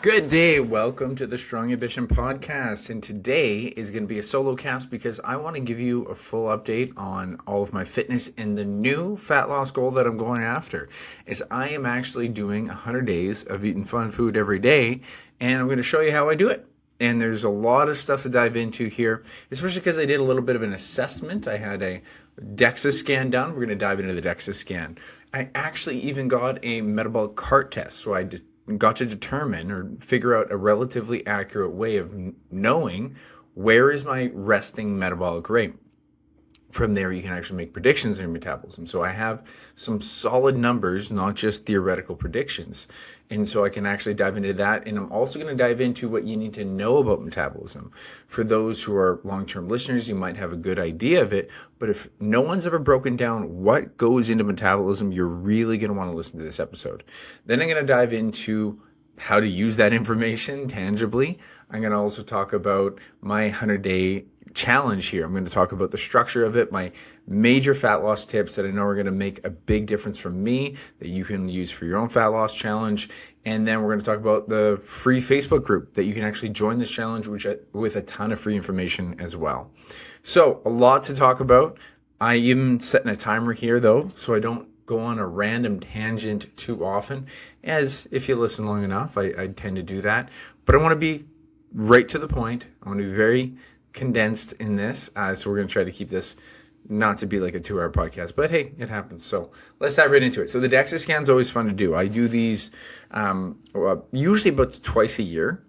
Good day. Welcome to the Strong Ambition podcast. And today is going to be a solo cast because I want to give you a full update on all of my fitness and the new fat loss goal that I'm going after. Is I am actually doing 100 days of eating fun food every day, and I'm going to show you how I do it. And there's a lot of stuff to dive into here, especially because I did a little bit of an assessment. I had a DEXA scan done. We're going to dive into the DEXA scan. I actually even got a metabolic cart test, so I got to determine or figure out a relatively accurate way of knowing where is my resting metabolic rate. From there, you can actually make predictions in your metabolism. So I have some solid numbers, not just theoretical predictions. And so I can actually dive into that. And I'm also going to dive into what you need to know about metabolism. For those who are long-term listeners, you might have a good idea of it. But if no one's ever broken down what goes into metabolism, you're really going to want to listen to this episode. Then I'm going to dive into how to use that information tangibly. I'm going to also talk about my 100-day challenge here. I'm going to talk about the structure of it, my major fat loss tips that I know are going to make a big difference for me that you can use for your own fat loss challenge. And then we're going to talk about the free Facebook group that you can actually join this challenge with a ton of free information as well. So a lot to talk about. I even setting a timer here though, so I don't go on a random tangent too often, as if you listen long enough, I tend to do that. But I want to be right to the point. I want to be very condensed in this. So we're going to try to keep this not to be like a 2-hour podcast, but hey, it happens. So let's dive right into it. So the DEXA scan is always fun to do. I do these usually about twice a year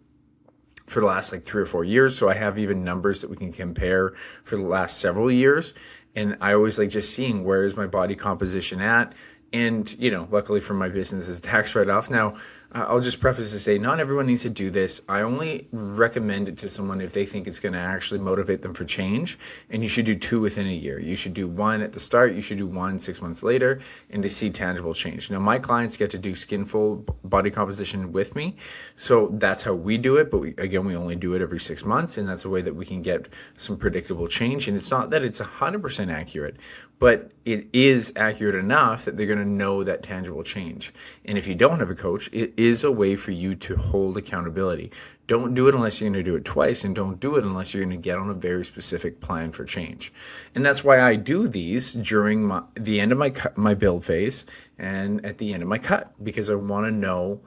for the last 3 or 4 years. So I have even numbers that we can compare for the last several years. And I always like just seeing where is my body composition at. And, luckily for my business is tax write-off. Now, I'll just preface to say not everyone needs to do this. I only recommend it to someone if they think it's going to actually motivate them for change. And you should do 2 within a year. You should do 1 at the start. You should do 1 6 months later and to see tangible change. Now, my clients get to do skinful body composition with me. So that's how we do it. But we only do it every 6 months. And that's a way that we can get some predictable change. And it's not that it's 100% accurate, but it is accurate enough that they're going to know that tangible change. And if you don't have a coach, it is a way for you to hold accountability. Don't do it unless you're going to do it twice, and don't do it unless you're going to get on a very specific plan for change. And that's why I do these during the end of my build phase and at the end of my cut, because I want to know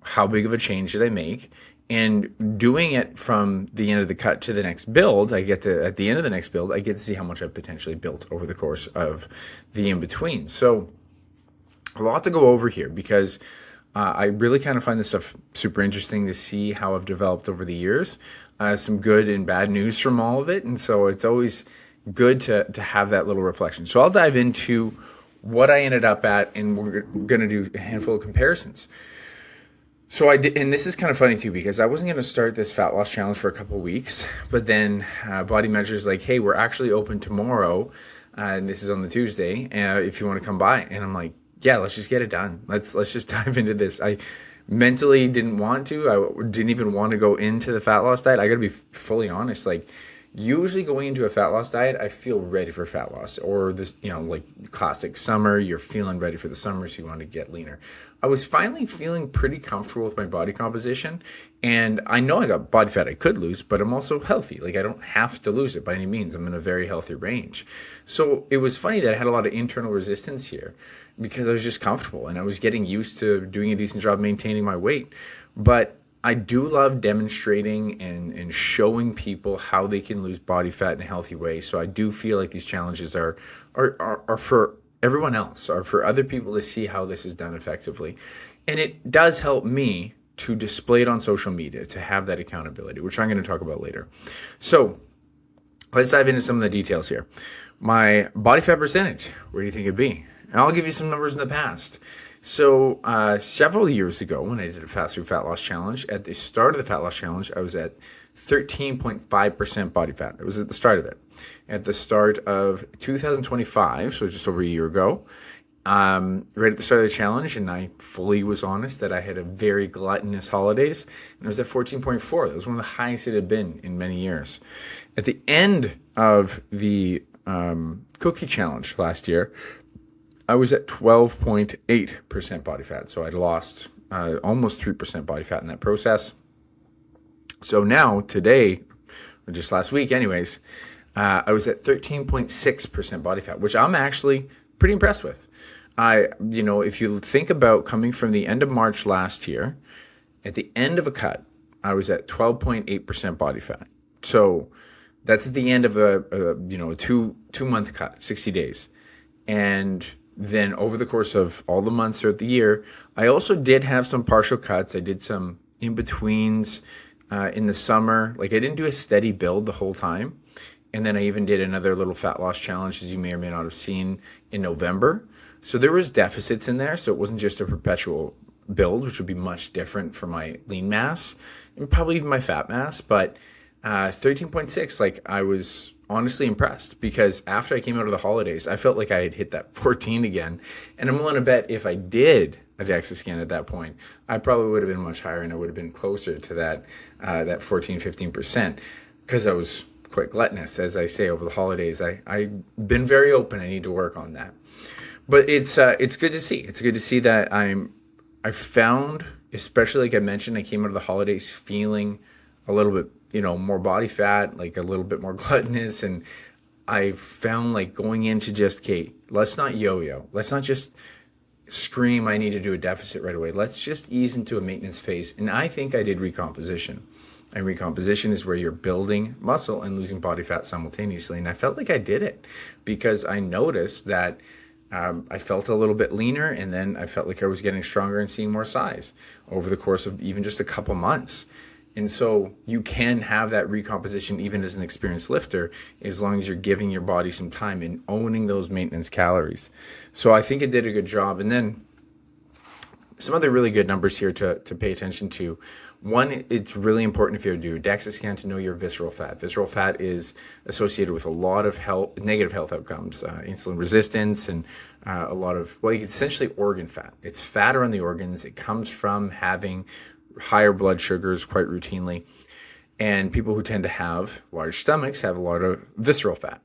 how big of a change did I make. And doing it from the end of the cut to the next build, at the end of the next build, I get to see how much I've potentially built over the course of the in-between. So a lot to go over here because I really kind of find this stuff super interesting to see how I've developed over the years. Some good and bad news from all of it. And so it's always good to have that little reflection. So I'll dive into what I ended up at, and we're going to do a handful of comparisons. So I did, and this is kind of funny too, because I wasn't going to start this fat loss challenge for a couple of weeks, but then Body Measure's like, hey, we're actually open tomorrow, and this is on the Tuesday, if you want to come by. And I'm like, yeah, let's just get it done. Let's just dive into this. I mentally didn't want to. I didn't even want to go into the fat loss diet. I got to be fully honest. Usually going into a fat loss diet, I feel ready for fat loss, or this, classic summer, you're feeling ready for the summer, so you want to get leaner. I was finally feeling pretty comfortable with my body composition, and I know I got body fat I could lose, but I'm also healthy. I don't have to lose it by any means. I'm in a very healthy range. So it was funny that I had a lot of internal resistance here because I was just comfortable and I was getting used to doing a decent job maintaining my weight. But I do love demonstrating and showing people how they can lose body fat in a healthy way. So I do feel like these challenges are for everyone else, are for other people to see how this is done effectively. And it does help me to display it on social media, to have that accountability, which I'm going to talk about later. So let's dive into some of the details here. My body fat percentage, where do you think it'd be? And I'll give you some numbers in the past. So several years ago, when I did a fast food fat loss challenge, at the start of the fat loss challenge, I was at 13.5% body fat. It was at the start of it. At the start of 2025, so just over a year ago, right at the start of the challenge, and I fully was honest that I had a very gluttonous holidays, and I was at 14.4. That was one of the highest it had been in many years. At the end of the cookie challenge last year, I was at 12.8% body fat. So I'd lost almost 3% body fat in that process. So now, today, or just last week anyways, I was at 13.6% body fat, which I'm actually pretty impressed with. If you think about coming from the end of March last year, at the end of a cut, I was at 12.8% body fat. So that's at the end of a 2-month cut, 60 days. And then over the course of all the months throughout the year, I also did have some partial cuts. I did some in-betweens in the summer. Like, I didn't do a steady build the whole time. And then I even did another little fat loss challenge, as you may or may not have seen, in November. So there was deficits in there. So it wasn't just a perpetual build, which would be much different for my lean mass and probably even my fat mass. But 13.6, like, I was honestly impressed, because after I came out of the holidays, I felt like I had hit that 14 again. And I'm willing to bet if I did a DEXA scan at that point, I probably would have been much higher, and I would have been closer to that 14, 15%, because I was quite gluttonous, as I say, over the holidays. I've been very open. I need to work on that. But it's good to see. It's good to see that I found, especially like I mentioned, I came out of the holidays feeling a little bit, more body fat, like a little bit more gluttonous. And I found, like, going into just, okay, let's not yo-yo. Let's not just scream, I need to do a deficit right away. Let's just ease into a maintenance phase. And I think I did recomposition. And recomposition is where you're building muscle and losing body fat simultaneously. And I felt like I did it, because I noticed that I felt a little bit leaner, and then I felt like I was getting stronger and seeing more size over the course of even just a couple months. And so you can have that recomposition even as an experienced lifter, as long as you're giving your body some time and owning those maintenance calories. So I think it did a good job. And then some other really good numbers here to pay attention to. One, it's really important if you do a DEXA scan to know your visceral fat. Visceral fat is associated with a lot of negative health outcomes, insulin resistance, and a lot of, well, it's essentially organ fat. It's fat around the organs. It comes from having higher blood sugars quite routinely. And people who tend to have large stomachs have a lot of visceral fat.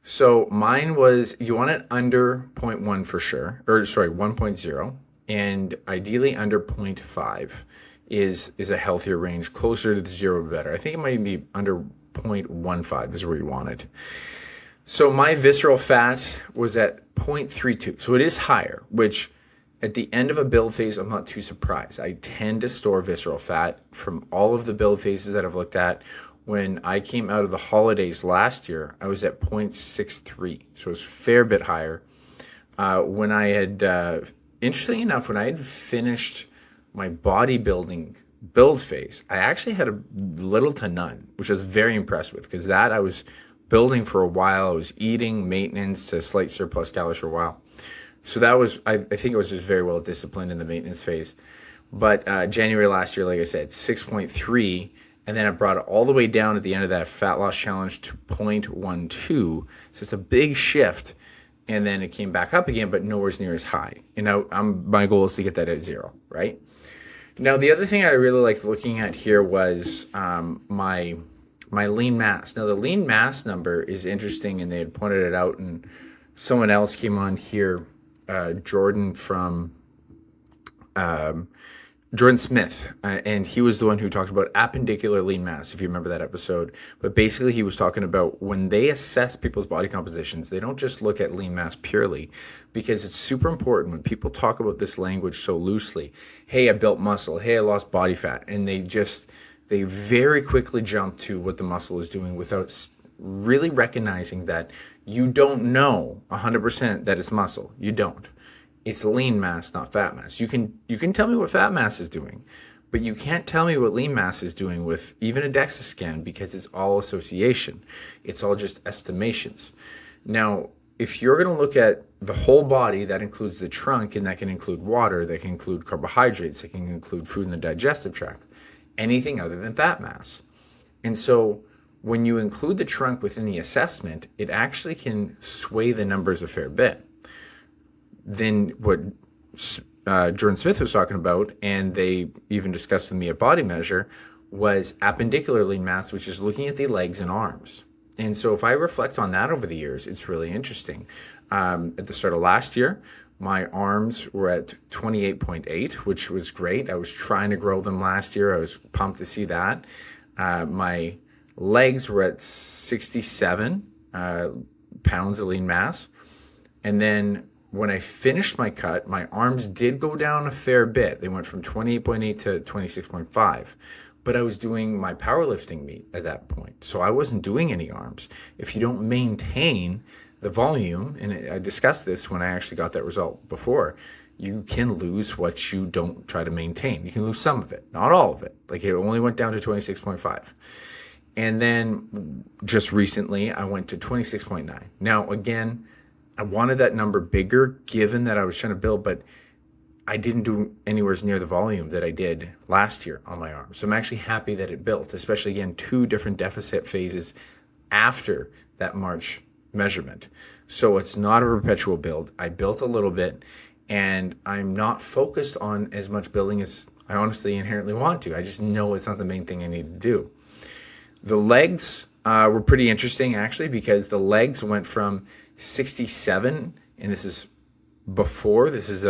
So mine was, you want it under 0.1 for sure, 1.0. And ideally under 0.5 is a healthier range, closer to the 0 better. I think it might be under 0.15 is where you want it. So my visceral fat was at 0.32. So it is higher, which at the end of a build phase, I'm not too surprised. I tend to store visceral fat from all of the build phases that I've looked at. When I came out of the holidays last year, I was at 0.63. So it was a fair bit higher. When I had... Interestingly enough, when I had finished my bodybuilding build phase, I actually had a little to none, which I was very impressed with, because that I was building for a while. I was eating maintenance to slight surplus calories for a while. So that was, I think I was just very well disciplined in the maintenance phase. But January last year, like I said, 6.3, and then I brought it all the way down at the end of that fat loss challenge to 0.12. So it's a big shift. And then it came back up again, but nowhere near as high. My goal is to get that at 0, right? Now, the other thing I really liked looking at here was my lean mass. Now, the lean mass number is interesting, and they had pointed it out, and someone else came on here, Jordan Smith, and he was the one who talked about appendicular lean mass, if you remember that episode. But basically, he was talking about when they assess people's body compositions, they don't just look at lean mass purely, because it's super important when people talk about this language so loosely. Hey, I built muscle. Hey, I lost body fat. And they very quickly jump to what the muscle is doing without really recognizing that you don't know 100% that it's muscle. You don't. It's lean mass, not fat mass. You can tell me what fat mass is doing, but you can't tell me what lean mass is doing with even a DEXA scan, because it's all association. It's all just estimations. Now, if you're going to look at the whole body, that includes the trunk, and that can include water, that can include carbohydrates, that can include food in the digestive tract, anything other than fat mass. And so when you include the trunk within the assessment, it actually can sway the numbers a fair bit. Then what Jordan Smith was talking about, and they even discussed with me at Body Measure, was appendicular lean mass, which is looking at the legs and arms. And so if I reflect on that over the years, it's really interesting. At the start of last year, My arms were at 28.8, which was great. I was trying to grow them last year. I was pumped to see that. My legs were at 67 pounds of lean mass. And then when I finished my cut, my arms did go down a fair bit. They went from 28.8 to 26.5. But I was doing my powerlifting meet at that point. So I wasn't doing any arms. If you don't maintain the volume, and I discussed this when I actually got that result before, you can lose what you don't try to maintain. You can lose some of it, not all of it. Like it only went down to 26.5. And then just recently, I went to 26.9. Now, again, I wanted that number bigger given that I was trying to build, but I didn't do anywhere near the volume that I did last year on my arms. So I'm actually happy that it built, especially, again, 2 different deficit phases after that March measurement. So it's not a perpetual build. I built a little bit, and I'm not focused on as much building as I honestly inherently want to. I just know it's not the main thing I need to do. The legs were pretty interesting, actually, because the legs went from 67, and this is before. This is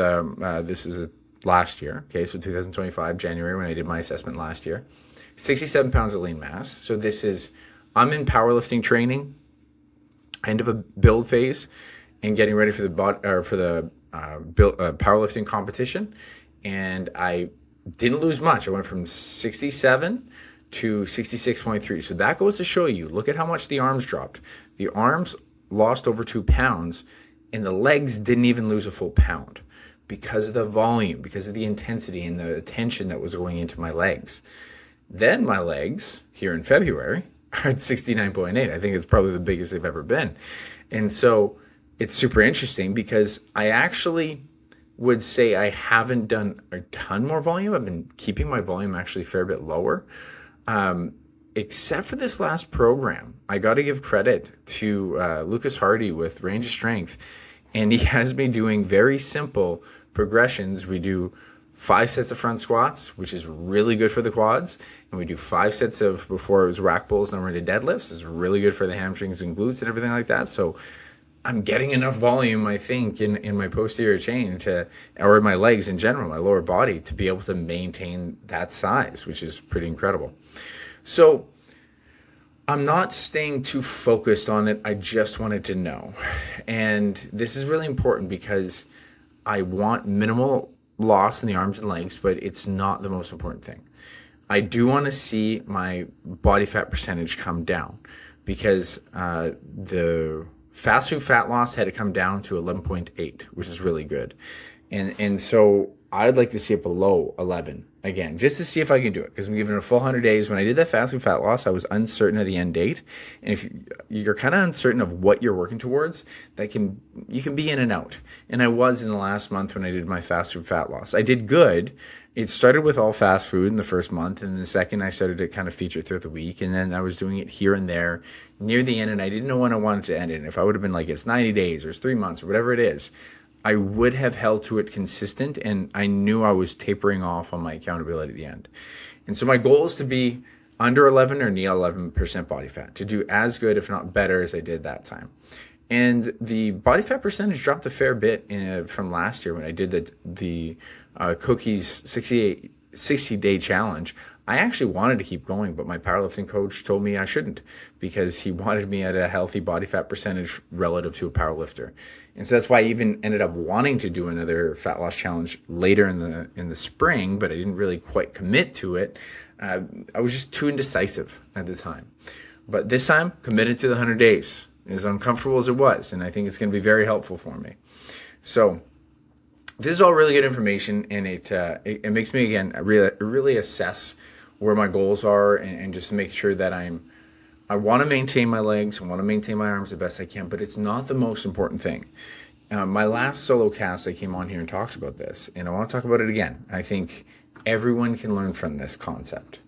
last year. Okay, so 2025 January when I did my assessment last year. 67 pounds of lean mass. So I'm in powerlifting training, end of a build phase, and getting ready for the powerlifting competition. And I didn't lose much. I went from 67 to 66.3. So that goes to show you, look at how much the arms dropped. The arms lost over 2 pounds, and the legs didn't even lose a full pound because of the volume, because of the intensity and the attention that was going into my legs. Then my legs here in February are at 69.8. I think it's probably the biggest they've ever been. And so it's super interesting because I actually would say I haven't done a ton more volume. I've been keeping my volume actually a fair bit lower. Except for this last program, I got to give credit to Lucas Hardy with Range of Strength, and he has me doing very simple progressions. We do 5 sets of front squats, which is really good for the quads, and we do 5 sets of, before it was rack pulls, now we're into deadlifts. It's really good for the hamstrings and glutes and everything like that. So I'm getting enough volume, I think, in my posterior chain or my legs in general, my lower body, to be able to maintain that size, which is pretty incredible. So I'm not staying too focused on it. I just wanted to know. And this is really important because I want minimal loss in the arms and legs, but it's not the most important thing. I do want to see my body fat percentage come down because the fast food fat loss had to come down to 11.8, which is really good. And so I'd like to see it below 11 again, just to see if I can do it, because I'm giving it a full 100 days. When I did that fast food fat loss, I was uncertain of the end date. And if you're kind of uncertain of what you're working towards, you can be in and out. And I was in the last month when I did my fast food fat loss. I did good. It started with all fast food in the first month, and the second I started to kind of feature throughout the week, and then I was doing it here and there near the end, and I didn't know when I wanted to end it. And if I would have been like, it's 90 days or it's 3 months or whatever it is, I would have held to it consistent, and I knew I was tapering off on my accountability at the end. And so my goal is to be under 11 or near 11% body fat, to do as good, if not better, as I did that time. And the body fat percentage dropped a fair bit from last year when I did the Cookies 60-day challenge. I actually wanted to keep going, but my powerlifting coach told me I shouldn't because he wanted me at a healthy body fat percentage relative to a powerlifter. And so that's why I even ended up wanting to do another fat loss challenge later in the spring, but I didn't really quite commit to it. I was just too indecisive at the time. But this time, committed to the 100 days, as uncomfortable as it was, and I think it's going to be very helpful for me. So this is all really good information, and it makes me, again, really assess where my goals are, and just make sure that I want to maintain my legs, I want to maintain my arms the best I can, but it's not the most important thing. My last solo cast, I came on here and talked about this, and I want to talk about it again. I think everyone can learn from this concept.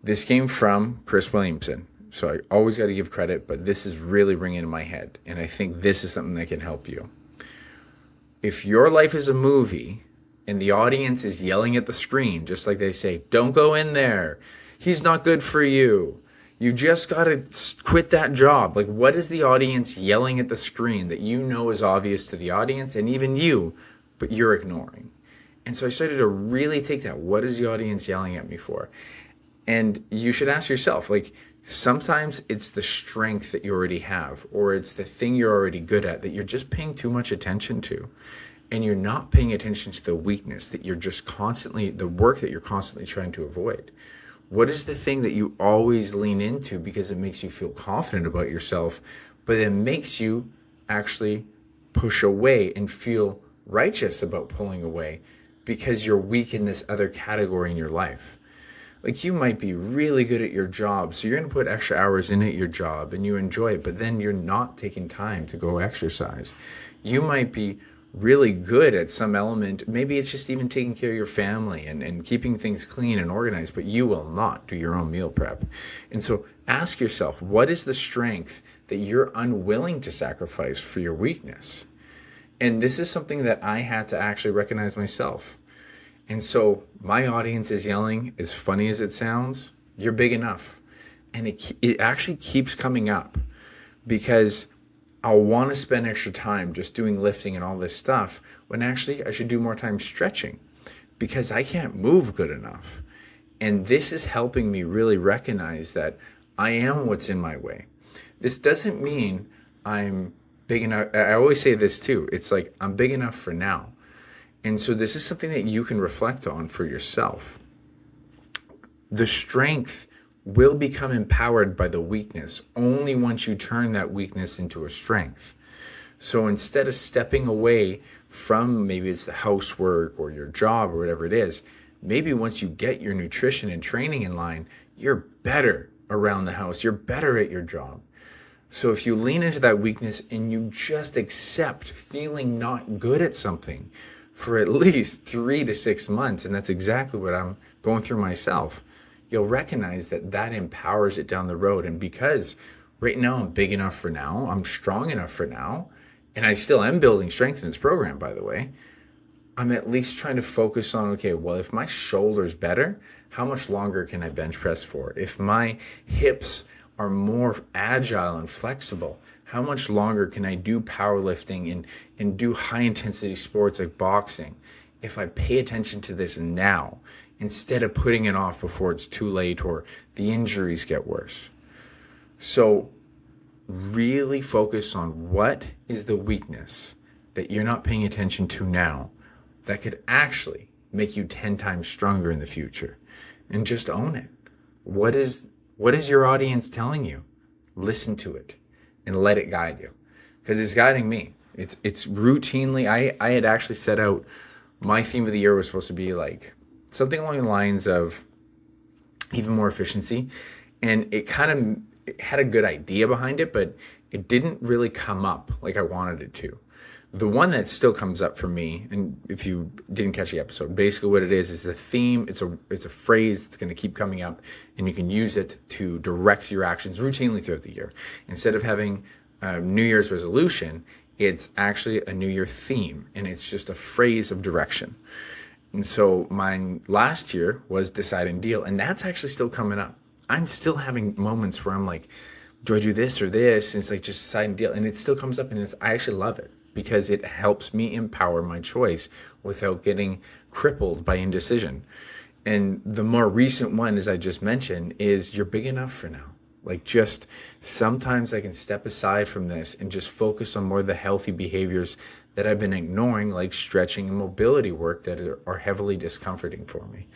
This came from Chris Williamson, so I always got to give credit, but this is really ringing in my head, and I think this is something that can help you. If your life is a movie and the audience is yelling at the screen, just like they say, don't go in there, he's not good for you, You just got to quit that job. Like, what is the audience yelling at the screen that you know is obvious to the audience and even you, but you're ignoring? And so I started to really take that. What is the audience yelling at me for? And you should ask yourself, like, sometimes it's the strength that you already have, or it's the thing you're already good at that you're just paying too much attention to. And you're not paying attention to the weakness that you're just constantly, the work that you're constantly trying to avoid. What is the thing that you always lean into because it makes you feel confident about yourself, but it makes you actually push away and feel righteous about pulling away because you're weak in this other category in your life? Like, you might be really good at your job, so you're going to put extra hours in at your job and you enjoy it, but then you're not taking time to go exercise. You might be really good at some element. Maybe it's just even taking care of your family and keeping things clean and organized, but you will not do your own meal prep. And so ask yourself, what is the strength that you're unwilling to sacrifice for your weakness? And this is something that I had to actually recognize myself. And so my audience is yelling, as funny as it sounds, you're big enough. And it actually keeps coming up because I'll want to spend extra time just doing lifting and all this stuff when actually I should do more time stretching because I can't move good enough. And this is helping me really recognize that I am what's in my way. This doesn't mean I'm big enough. I always say this too. It's like, I'm big enough for now. And so this is something that you can reflect on for yourself. The strength will become empowered by the weakness only once you turn that weakness into a strength. So instead of stepping away from, maybe it's the housework or your job or whatever it is, maybe once you get your nutrition and training in line, you're better around the house, you're better at your job. So if you lean into that weakness and you just accept feeling not good at something for at least 3 to 6 months, and that's exactly what I'm going through myself, you'll recognize that that empowers it down the road. And because right now I'm big enough for now, I'm strong enough for now, and I still am building strength in this program, by the way, I'm at least trying to focus on, okay, well, if my shoulder's better, how much longer can I bench press for? If my hips are more agile and flexible, how much longer can I do powerlifting and do high intensity sports like boxing if I pay attention to this now instead of putting it off before it's too late or the injuries get worse? So really focus on what is the weakness that you're not paying attention to now that could actually make you 10 times stronger in the future, and just own it. What is your audience telling you? Listen to it and let it guide you, because it's guiding me. It's routinely, I had actually set out, my theme of the year was supposed to be like something along the lines of even more efficiency. And it had a good idea behind it, but it didn't really come up like I wanted it to. The one that still comes up for me, and if you didn't catch the episode, basically what it is the theme. It's a phrase that's going to keep coming up, and you can use it to direct your actions routinely throughout the year. Instead of having a New Year's resolution, it's actually a New Year theme, and it's just a phrase of direction. And so mine last year was decide and deal, and that's actually still coming up. I'm still having moments where I'm like, do I do this or this? And it's like, just decide and deal. And it still comes up, and I actually love it because it helps me empower my choice without getting crippled by indecision. And the more recent one, as I just mentioned, is you're big enough for now. Like, just sometimes I can step aside from this and just focus on more of the healthy behaviors that I've been ignoring, like stretching and mobility work that are heavily discomforting for me.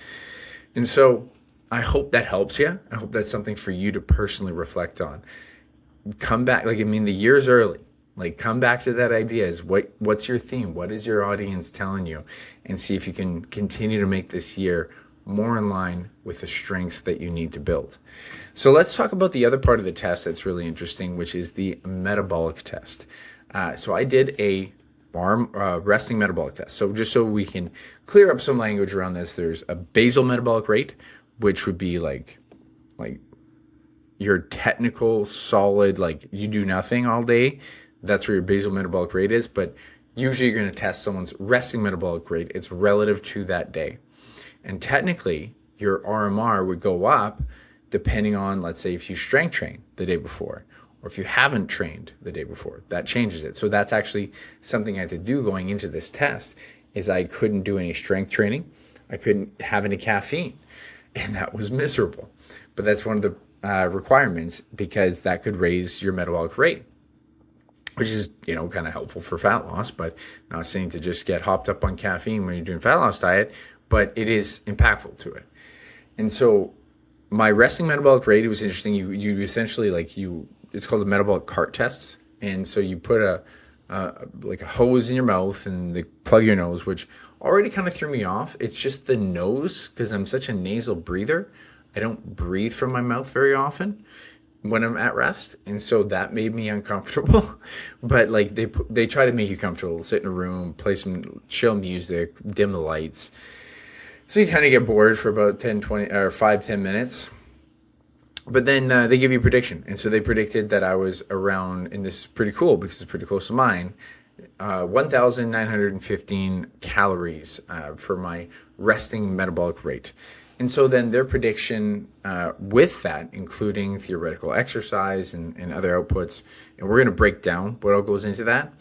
And so I hope that helps you. I hope that's something for you to personally reflect on. Come back, the year's early. Like, come back to that idea. What's your theme? What is your audience telling you? And see if you can continue to make this year more in line with the strengths that you need to build. So let's talk about the other part of the test that's really interesting, which is the metabolic test. So I did a resting metabolic test. So just so we can clear up some language around this, there's a basal metabolic rate, which would be like your technical solid, like you do nothing all day. That's where your basal metabolic rate is. But usually you're going to test someone's resting metabolic rate. It's relative to that day. And technically, your RMR would go up depending on, let's say, if you strength train the day before, or if you haven't trained the day before, that changes it. So that's actually something I had to do going into this test, is I couldn't do any strength training. I couldn't have any caffeine, and that was miserable. But that's one of the requirements, because that could raise your metabolic rate, which is, kind of helpful for fat loss, but not saying to just get hopped up on caffeine when you're doing fat loss diet, but it is impactful to it. And so my resting metabolic rate, it was interesting. You essentially it's called a metabolic cart test. And so you put a hose in your mouth and they plug your nose, which already kind of threw me off. It's just the nose, because I'm such a nasal breather. I don't breathe from my mouth very often when I'm at rest. And so that made me uncomfortable. But they try to make you comfortable, sit in a room, play some chill music, dim the lights. So you kind of get bored for about 10 minutes. But then they give you a prediction. And so they predicted that I was around, and this is pretty cool because it's pretty close to mine, 1,915 calories for my resting metabolic rate. And so then their prediction with that, including theoretical exercise and other outputs, and we're going to break down what all goes into that.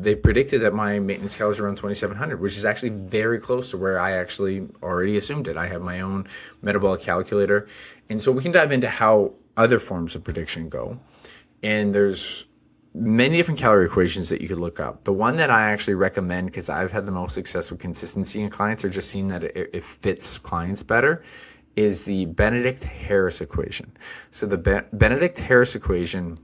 They predicted that my maintenance calories are around 2,700, which is actually very close to where I actually already assumed it. I have my own metabolic calculator. And so we can dive into how other forms of prediction go. And there's many different calorie equations that you could look up. The one that I actually recommend, because I've had the most success with consistency in clients, or just seen that it fits clients better, is the Benedict-Harris equation. So the Benedict-Harris equation,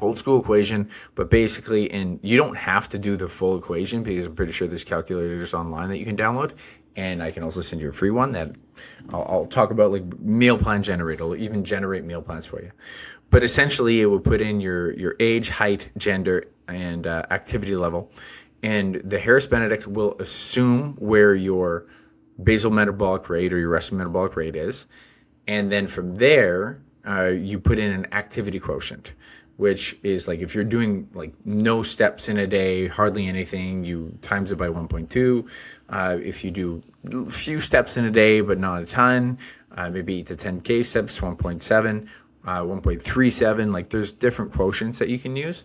old school equation, but basically, and you don't have to do the full equation, because I'm pretty sure there's calculators online that you can download, and I can also send you a free one that I'll talk about, like meal plan generator. It'll even generate meal plans for you. But essentially, it will put in your age, height, gender, and activity level, and the Harris-Benedict will assume where your basal metabolic rate or your resting metabolic rate is, and then from there, you put in an activity quotient, which is like if you're doing like no steps in a day, hardly anything, you times it by 1.2. If you do a few steps in a day, but not a ton, maybe 8 to 10K steps, 1.7, 1.37. Like there's different quotients that you can use.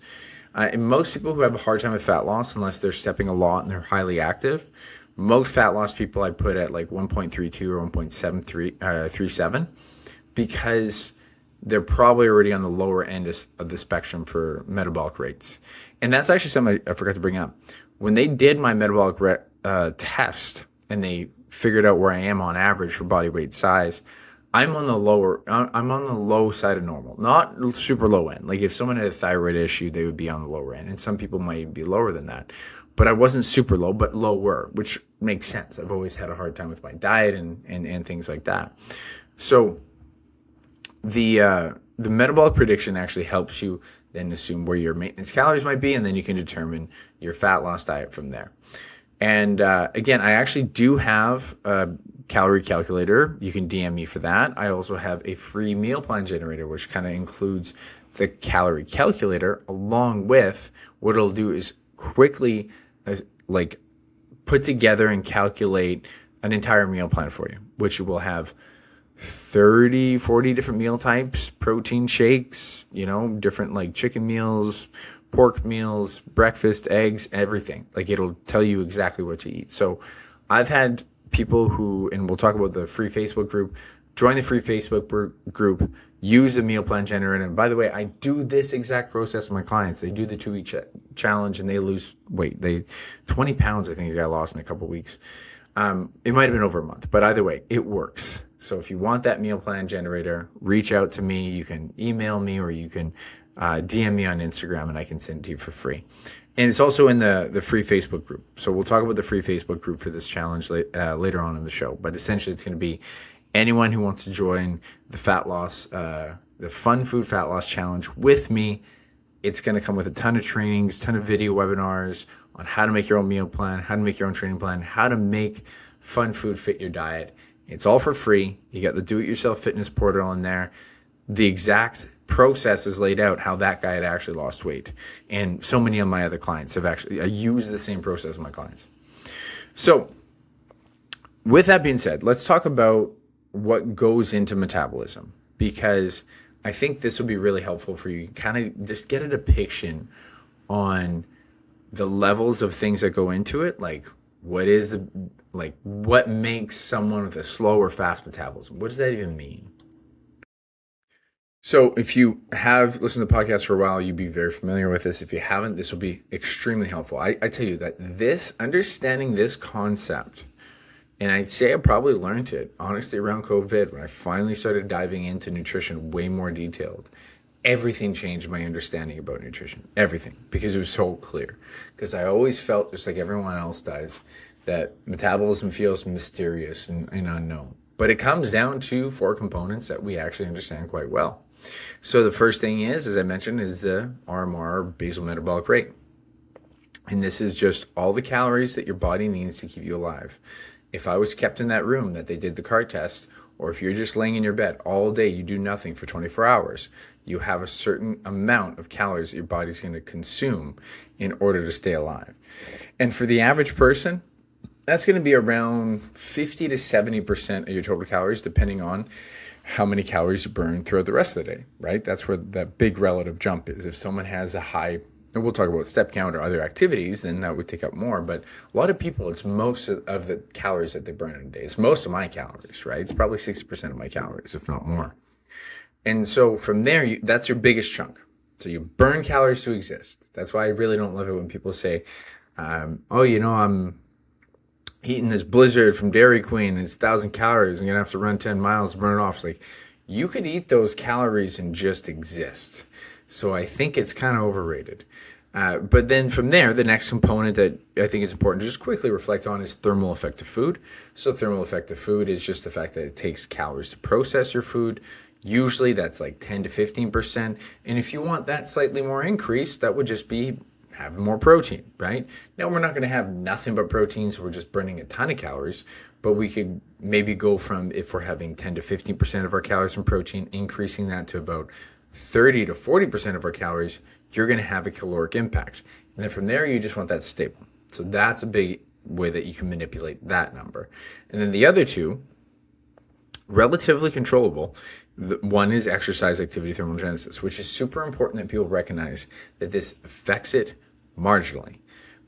And most people who have a hard time with fat loss, unless they're stepping a lot and they're highly active, most fat loss people I put at like 1.32 or 1.37, because they're probably already on the lower end of the spectrum for metabolic rates. And that's actually something I forgot to bring up. When they did my metabolic test and they figured out where I am on average for body weight size, I'm on the low side of normal, not super low end. Like if someone had a thyroid issue, they would be on the lower end, and some people might even be lower than that. But I wasn't super low, but lower, which makes sense. I've always had a hard time with my diet and things like that. So the metabolic prediction actually helps you then assume where your maintenance calories might be, and then you can determine your fat loss diet from there. And again, I actually do have a calorie calculator. You can DM me for that. I also have a free meal plan generator, which kind of includes the calorie calculator, along with what it'll do is quickly put together and calculate an entire meal plan for you, which will have 30, 40 different meal types, protein shakes, different like chicken meals, pork meals, breakfast, eggs, everything. Like it'll tell you exactly what to eat. So I've had people who, and we'll talk about the free Facebook group, join the free Facebook group, use a meal plan generator. And by the way, I do this exact process with my clients. They do the 2-week challenge and they lose weight. 20 pounds, I think I got lost in a couple weeks. It might have been over a month, but either way, it works. So if you want that meal plan generator, reach out to me. You can email me or you can DM me on Instagram and I can send it to you for free. And it's also in the free Facebook group. So we'll talk about the free Facebook group for this challenge later on in the show. But essentially, it's going to be anyone who wants to join the fat loss, the Fun Food Fat Loss Challenge with me. It's going to come with a ton of trainings, ton of video webinars on how to make your own meal plan, how to make your own training plan, how to make fun food fit your diet. It's all for free. You got the do-it-yourself fitness portal in there. The exact process is laid out how that guy had actually lost weight. And so many of my other clients have actually used the same process as my clients. So with that being said, let's talk about what goes into metabolism, because I think this will be really helpful for you. Kind of just get a depiction on the levels of things that go into it, like what makes someone with a slow or fast metabolism. What does that even mean? So if you have listened to podcasts for a while, you'd be very familiar with this. If you haven't, this will be extremely helpful. I tell you that understanding this concept, and I'd say I probably learned it, honestly, around COVID, when I finally started diving into nutrition way more detailed. Everything changed my understanding about nutrition. Everything. Because it was so clear. Because I always felt, just like everyone else does, that metabolism feels mysterious and unknown. But it comes down to 4 components that we actually understand quite well. So the first thing is, as I mentioned, is the RMR, basal metabolic rate. And this is just all the calories that your body needs to keep you alive. If I was kept in that room that they did the CAR test, or if you're just laying in your bed all day, you do nothing for 24 hours, you have a certain amount of calories that your body's going to consume in order to stay alive. And for the average person, that's going to be around 50 to 70% of your total calories, depending on how many calories you burn throughout the rest of the day, right? That's where that big relative jump is. If someone has a high, and we'll talk about step count or other activities, then that would take up more. But a lot of people, it's most of the calories that they burn in a day. It's most of my calories, right? It's probably 60% of my calories, if not more. And so from there, that's your biggest chunk. So you burn calories to exist. That's why I really don't love it when people say, I'm eating this Blizzard from Dairy Queen and it's 1,000 calories. I'm going to have to run 10 miles to burn it off. It's like, you could eat those calories and just exist. So I think it's kind of overrated. But then from there, the next component that I think is important to just quickly reflect on is thermal effect of food. So thermal effect of food is just the fact that it takes calories to process your food. Usually that's like 10 to 15%. And if you want that slightly more increase, that would just be have more protein, right? Now, we're not going to have nothing but protein, so we're just burning a ton of calories, but we could maybe go from, if we're having 10 to 15% of our calories from protein, increasing that to about 30 to 40% of our calories, you're going to have a caloric impact. And then from there, you just want that stable. So that's a big way that you can manipulate that number. And then the other two, relatively controllable. One is exercise activity thermogenesis, which is super important that people recognize that this affects it marginally,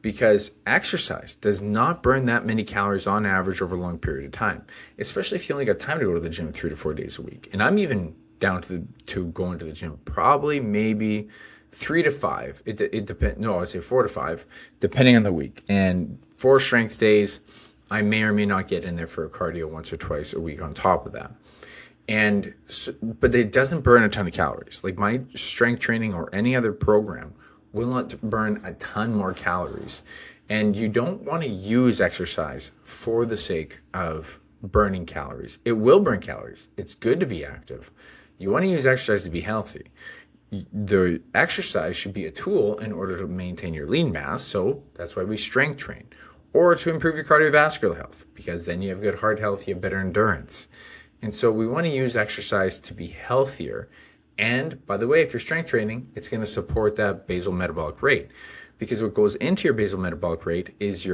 because exercise does not burn that many calories on average over a long period of time, especially if you only got time to go to the gym 3 to 4 days a week. And I'm even down to going to the gym probably maybe 3 to 5. It depends. No, I'd say 4 to 5, depending on the week. And 4 strength days, I may or may not get in there for a cardio once or twice a week on top of that. But it doesn't burn a ton of calories. Like my strength training or any other program will not burn a ton more calories. And you don't want to use exercise for the sake of burning calories. It will burn calories. It's good to be active. You want to use exercise to be healthy. The exercise should be a tool in order to maintain your lean mass. So that's why we strength train. Or to improve your cardiovascular health, because then you have good heart health, you have better endurance. And so we want to use exercise to be healthier. And by the way, if you're strength training, it's going to support that basal metabolic rate, because what goes into your basal metabolic rate is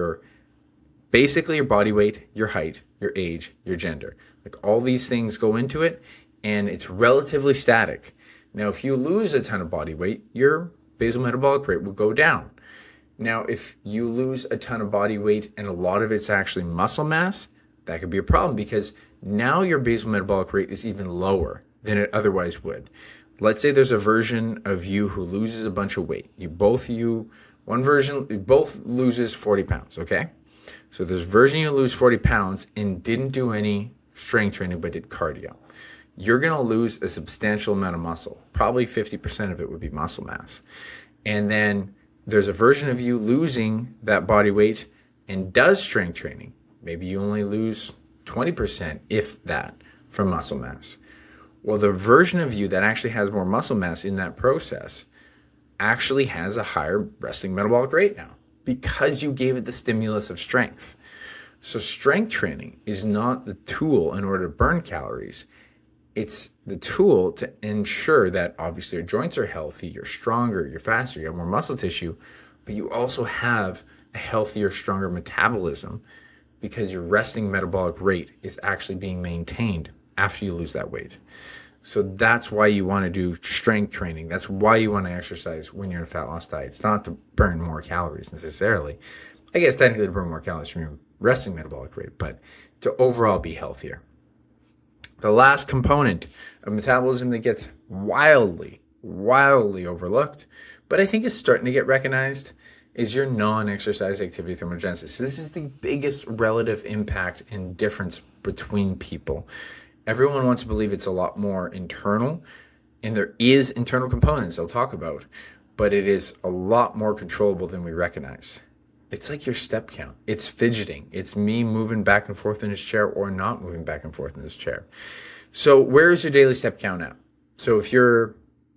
basically your body weight, your height, your age, your gender. Like all these things go into it, and it's relatively static. Now, if you lose a ton of body weight, your basal metabolic rate will go down. Now, if you lose a ton of body weight and a lot of it's actually muscle mass, that could be a problem, because now your basal metabolic rate is even lower than it otherwise would. Let's say there's a version of you who loses a bunch of weight. One version both loses 40 pounds, okay? So there's a version you lose 40 pounds and didn't do any strength training but did cardio. You're going to lose a substantial amount of muscle. Probably 50% of it would be muscle mass. And then there's a version of you losing that body weight and does strength training. Maybe you only lose 20%, if that, from muscle mass. Well, the version of you that actually has more muscle mass in that process actually has a higher resting metabolic rate now, because you gave it the stimulus of strength. So strength training is not the tool in order to burn calories. It's the tool to ensure that obviously your joints are healthy, you're stronger, you're faster, you have more muscle tissue, but you also have a healthier, stronger metabolism, because your resting metabolic rate is actually being maintained after you lose that weight. So that's why you want to do strength training. That's why you want to exercise when you're in a fat loss diet. It's not to burn more calories necessarily. I guess technically to burn more calories from your resting metabolic rate, but to overall be healthier. The last component of metabolism that gets wildly overlooked, but I think is starting to get recognized, is your non-exercise activity thermogenesis. This is the biggest relative impact and difference between people. Everyone wants to believe it's a lot more internal, and there is internal components I'll talk about, but it is a lot more controllable than we recognize. It's like your step count. It's fidgeting. It's me moving back and forth in this chair or not moving back and forth in this chair. So where is your daily step count at? So if you're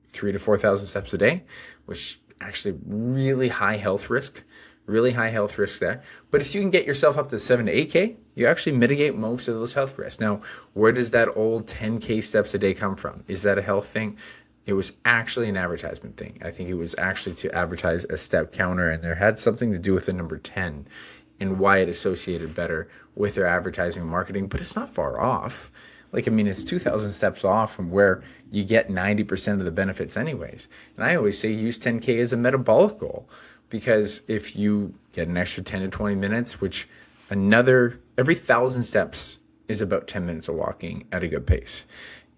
3,000 to 4,000 steps a day, which actually really high health risk there. But if you can get yourself up to 7 to 8K, you actually mitigate most of those health risks. Now, where does that old 10K steps a day come from? Is that a health thing? It was actually an advertisement thing. I think it was actually to advertise a step counter, and there had something to do with the number 10 and why it associated better with their advertising and marketing, but it's not far off. It's 2,000 steps off from where you get 90% of the benefits anyways. And I always say use 10K as a metabolic goal, because if you get an extra 10 to 20 minutes, which every 1,000 steps is about 10 minutes of walking at a good pace.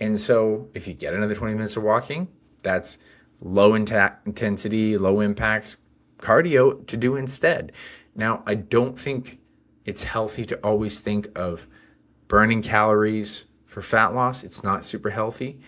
And so if you get another 20 minutes of walking, that's low intensity, low impact cardio to do instead. Now, I don't think it's healthy to always think of burning calories for fat loss. It's not super healthy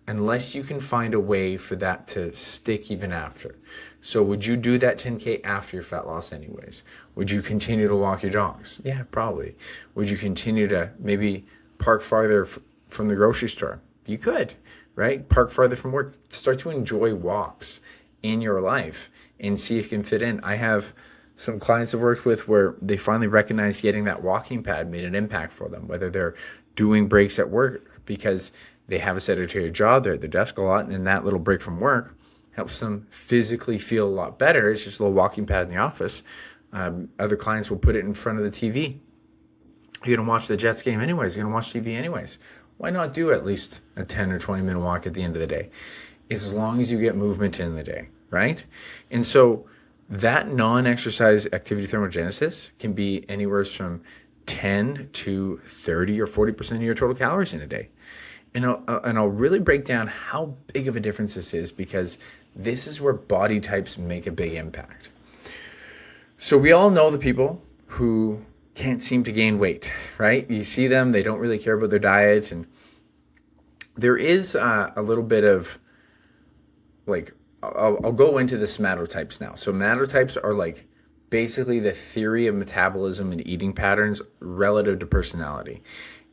unless you can find a way for that to stick even after. So would you do that 10K after your fat loss anyways? Would you continue to walk your dogs? Yeah, probably. Would you continue to maybe park farther from the grocery store? You could, right? Park farther from work. Start to enjoy walks in your life and see if you can fit in. I have some clients I've worked with where they finally recognized getting that walking pad made an impact for them, whether they're doing breaks at work because they have a sedentary job, they're at their desk a lot, and that little break from work helps them physically feel a lot better. It's just a little walking pad in the office. Other clients will put it in front of the TV. You're going to watch the Jets game anyways. You're going to watch TV anyways. Why not do at least a 10 or 20 minute walk at the end of the day? As long as you get movement in the day, right? And so that non-exercise activity thermogenesis can be anywhere from 10 to 30 or 40% of your total calories in a day. And I'll really break down how big of a difference this is, because this is where body types make a big impact. So we all know the people who can't seem to gain weight, right? You see them, they don't really care about their diet. And there is a little bit of I'll go into the somatotypes now. So somatotypes are basically the theory of metabolism and eating patterns relative to personality.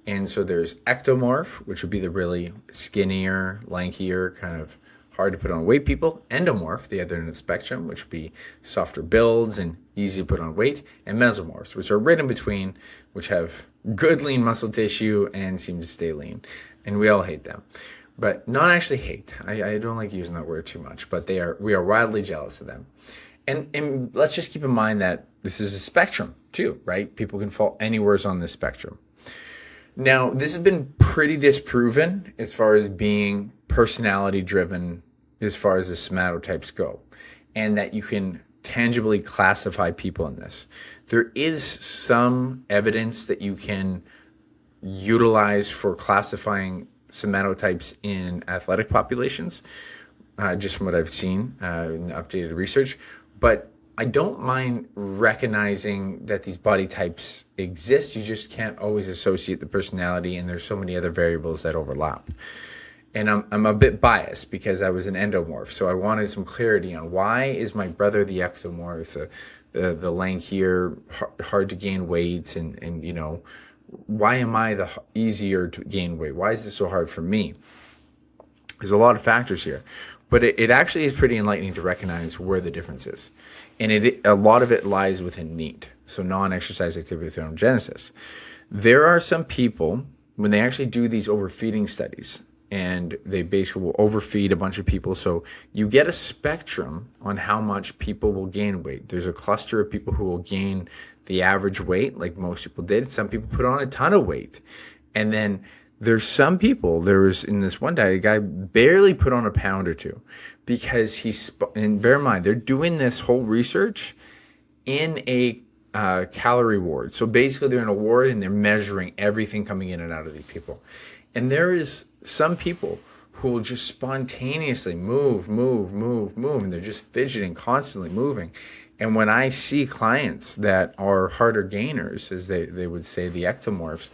And so there's ectomorph, which would be the really skinnier, lankier, kind of hard to put on weight people. Endomorph, the other end of the spectrum, which would be softer builds and easy to put on weight. And mesomorphs, which are right in between, which have good lean muscle tissue and seem to stay lean. And we all hate them. But not actually hate. I don't like using that word too much, but we are wildly jealous of them. And let's just keep in mind that this is a spectrum too, right? People can fall anywhere on this spectrum. Now, this has been pretty disproven as far as being personality driven as far as the somatotypes go, and that you can tangibly classify people in this. There is some evidence that you can utilize for classifying somatotypes in athletic populations, just from what I've seen in the updated research. But I don't mind recognizing that these body types exist. You just can't always associate the personality, and there's so many other variables that overlap. And I'm a bit biased because I was an endomorph, so I wanted some clarity on why is my brother the ectomorph, the lankier, hard to gain weight, and why am I the easier to gain weight? Why is this so hard for me? There's a lot of factors here, but it actually is pretty enlightening to recognize where the difference is. And a lot of it lies within NEAT, so non-exercise activity thermogenesis. There are some people, when they actually do these overfeeding studies, and they basically will overfeed a bunch of people, so you get a spectrum on how much people will gain weight. There's a cluster of people who will gain the average weight, like most people did. Some people put on a ton of weight. And then There's some people, there was in this one diet, a guy barely put on a pound or two because and bear in mind, they're doing this whole research in a calorie ward. So basically they're in a ward and they're measuring everything coming in and out of these people. And there is some people who will just spontaneously move, and they're just fidgeting, constantly moving. And when I see clients that are harder gainers, as they would say, the ectomorphs,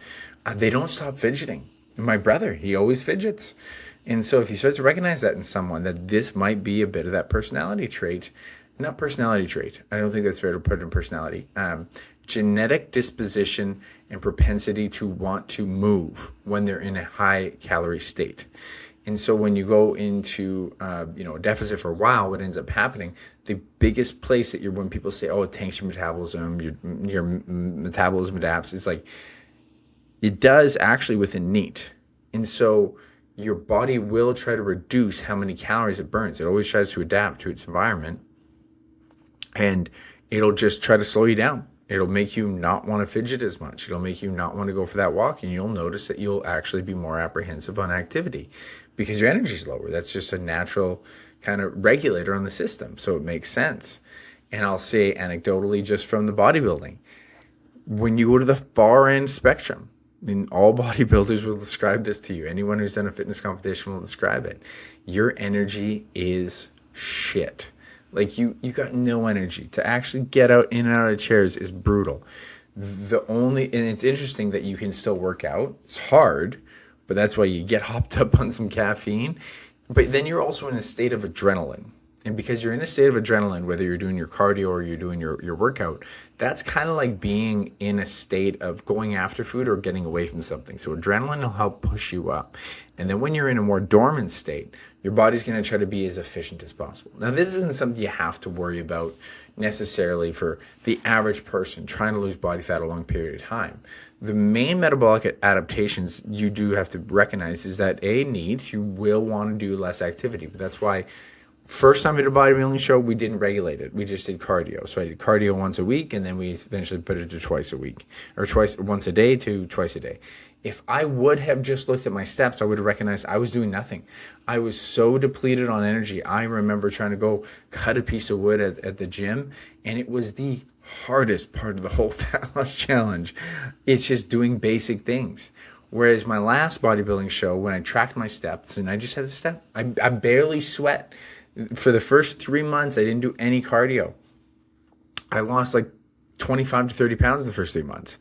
they don't stop fidgeting. My brother, he always fidgets. And so if you start to recognize that in someone, that this might be a bit of that personality trait, not personality trait, I don't think that's fair to put in personality, genetic disposition and propensity to want to move when they're in a high calorie state. And so when you go into a deficit for a while, what ends up happening, the biggest place that when people say, oh, it tanks your metabolism, your metabolism adapts, is like, it does actually within NEAT. And so your body will try to reduce how many calories it burns. It always tries to adapt to its environment, and it'll just try to slow you down. It'll make you not want to fidget as much. It'll make you not want to go for that walk, and you'll notice that you'll actually be more apprehensive on activity because your energy is lower. That's just a natural kind of regulator on the system, so it makes sense. And I'll say anecdotally, just from the bodybuilding, when you go to the far end spectrum, and all bodybuilders will describe this to you, anyone who's done a fitness competition will describe it, your energy is shit. Like you got no energy. To actually get out in and out of chairs is brutal. And it's interesting that you can still work out. It's hard, but that's why you get hopped up on some caffeine. But then you're also in a state of adrenaline. And because you're in a state of adrenaline, whether you're doing your cardio or you're doing your workout, that's kind of like being in a state of going after food or getting away from something. So adrenaline will help push you up. And then when you're in a more dormant state, your body's going to try to be as efficient as possible. Now, this isn't something you have to worry about necessarily for the average person trying to lose body fat a long period of time. The main metabolic adaptations you do have to recognize is that you will want to do less activity. But that's why first time we did a bodybuilding show, we didn't regulate it. We just did cardio. So I did cardio once a week, and then we eventually put it to twice a week, or once a day to twice a day. If I would have just looked at my steps, I would have recognized I was doing nothing. I was so depleted on energy. I remember trying to go cut a piece of wood at the gym, and it was the hardest part of the whole fat loss challenge. It's just doing basic things. Whereas my last bodybuilding show, when I tracked my steps and I just had to step, I barely sweat. For the first 3 months, I didn't do any cardio. I lost like 25 to 30 pounds in the first 3 months.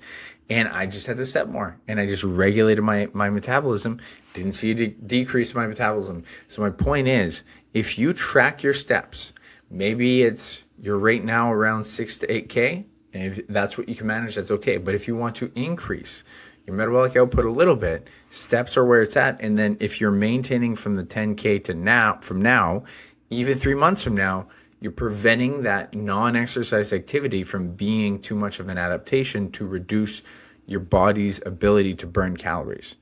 And I just had to step more. And I just regulated my metabolism. Didn't see a decrease in my metabolism. So my point is, if you track your steps, maybe you're right now around 6 to 8K. And if that's what you can manage, that's okay. But if you want to increase your metabolic output a little bit, steps are where it's at. And then if you're maintaining from the 10K to now, even 3 months from now, you're preventing that non-exercise activity from being too much of an adaptation to reduce your body's ability to burn calories.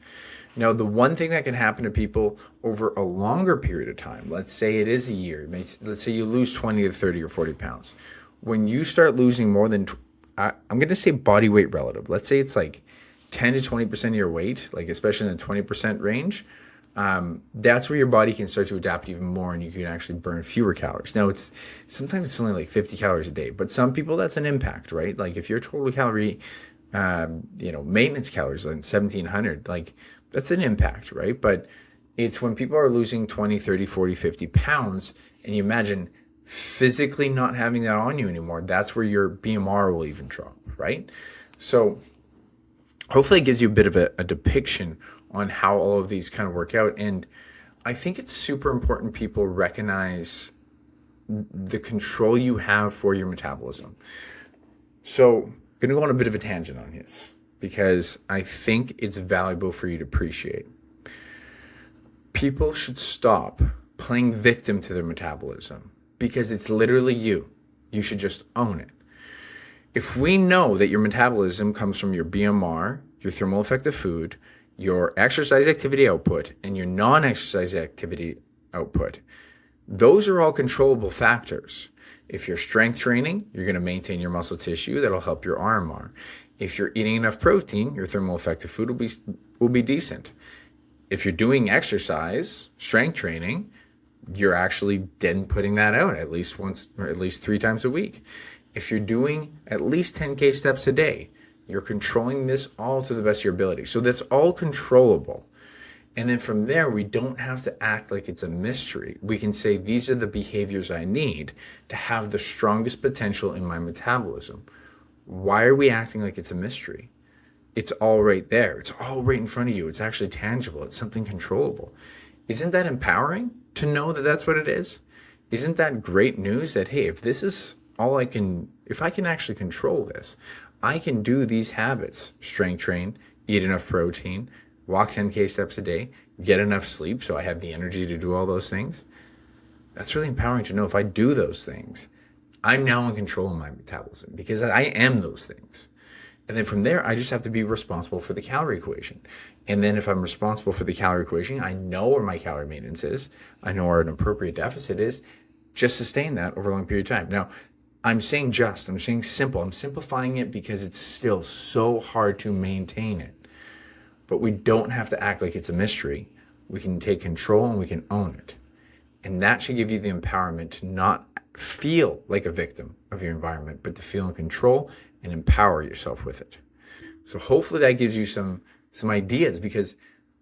Now, the one thing that can happen to people over a longer period of time, let's say it is a year, let's say you lose 20 to 30 or 40 pounds. When you start losing more than, I'm going to say body weight relative, let's say it's like 10 to 20% of your weight, like especially in the 20% range, that's where your body can start to adapt even more, and you can actually burn fewer calories. Now, sometimes it's only like 50 calories a day, but some people that's an impact, right? Like if your total calorie, maintenance calories like 1,700, like that's an impact, right? But it's when people are losing 20, 30, 40, 50 pounds, and you imagine physically not having that on you anymore, that's where your BMR will even drop, right? So hopefully it gives you a bit of a depiction on how all of these kind of work out. And I think it's super important people recognize the control you have for your metabolism. So I'm going to go on a bit of a tangent on this because I think it's valuable for you to appreciate. People should stop playing victim to their metabolism because it's literally you. You should just own it. If we know that your metabolism comes from your BMR, your thermal effect of food, your exercise activity output, and your non-exercise activity output, those are all controllable factors. If you're strength training, you're going to maintain your muscle tissue. That'll help your arm more. If you're eating enough protein, your thermal effective food will be decent. If you're doing exercise, strength training, you're actually then putting that out at least once or at least 3 times a week. If you're doing at least 10K steps a day, you're controlling this all to the best of your ability. So that's all controllable. And then from there, we don't have to act like it's a mystery. We can say, these are the behaviors I need to have the strongest potential in my metabolism. Why are we acting like it's a mystery? It's all right there. It's all right in front of you. It's actually tangible. It's something controllable. Isn't that empowering to know that that's what it is? Isn't that great news that, hey, if this is all I can, if I can actually control this, I can do these habits, strength train, eat enough protein, walk 10K steps a day, get enough sleep so I have the energy to do all those things. That's really empowering to know if I do those things, I'm now in control of my metabolism because I am those things. And then from there, I just have to be responsible for the calorie equation. And then if I'm responsible for the calorie equation, I know where my calorie maintenance is. I know where an appropriate deficit is. Just sustain that over a long period of time. Now, I'm saying simple. I'm simplifying it because it's still so hard to maintain it. But we don't have to act like it's a mystery. We can take control and we can own it. And that should give you the empowerment to not feel like a victim of your environment, but to feel in control and empower yourself with it. So hopefully that gives you some ideas, because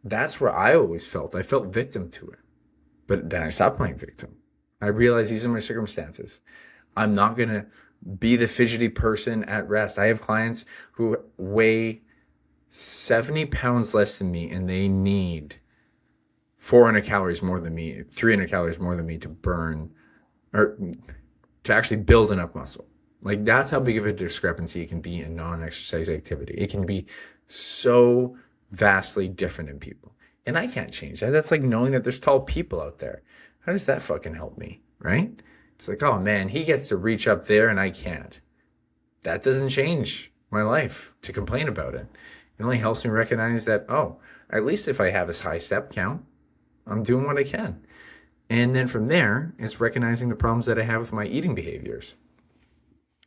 that's where I always felt. I felt victim to it. But then I stopped playing victim. I realized these are my circumstances. I'm not going to be the fidgety person at rest. I have clients who weigh 70 pounds less than me, and they need 400 calories more than me, 300 calories more than me to burn or to actually build enough muscle. Like, that's how big of a discrepancy it can be in non-exercise activity. It can be so vastly different in people. And I can't change that. That's like knowing that there's tall people out there. How does that fucking help me, right? It's like, oh man, he gets to reach up there and I can't. That doesn't change my life to complain about it. It only helps me recognize that, oh, at least if I have this high step count, I'm doing what I can. And then from there, it's recognizing the problems that I have with my eating behaviors.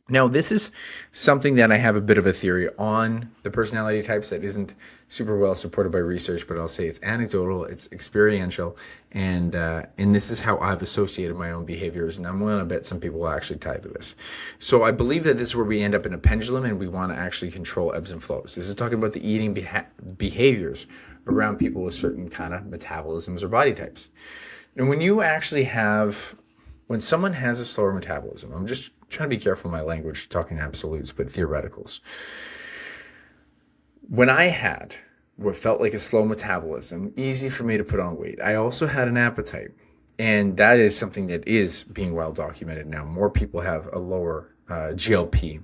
Now, this is something that I have a bit of a theory on the personality types that isn't super well supported by research, but I'll say it's anecdotal, it's experiential, and this is how I've associated my own behaviors, and I'm willing to bet some people will actually tie to this. So I believe that this is where we end up in a pendulum, and we want to actually control ebbs and flows. This is talking about the eating behaviors around people with certain kind of metabolisms or body types. And when someone has a slower metabolism, I'm just trying to be careful in my language, talking absolutes, but theoreticals. When I had what felt like a slow metabolism, easy for me to put on weight, I also had an appetite. And that is something that is being well documented now. More people have a lower GLP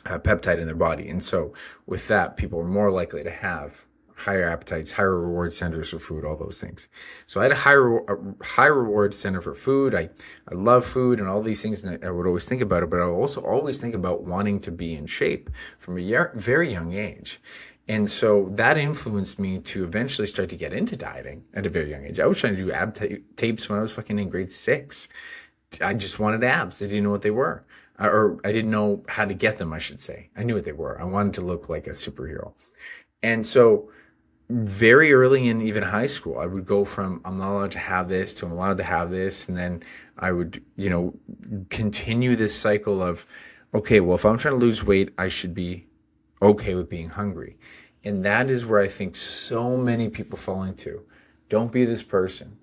peptide in their body. And so with that, people are more likely to have higher appetites, higher reward centers for food, all those things. So I had a high reward center for food. I love food and all these things, and I would always think about it, but I would also always think about wanting to be in shape from a very young age. And so that influenced me to eventually start to get into dieting at a very young age. I was trying to do ab tapes when I was fucking in grade 6. I just wanted abs. I didn't know what they were. Or I didn't know how to get them, I should say. I knew what they were. I wanted to look like a superhero. And so very early in even high school, I would go from I'm not allowed to have this to I'm allowed to have this. And then I would, continue this cycle of, okay, well, if I'm trying to lose weight, I should be okay with being hungry. And that is where I think so many people fall into. Don't be this person.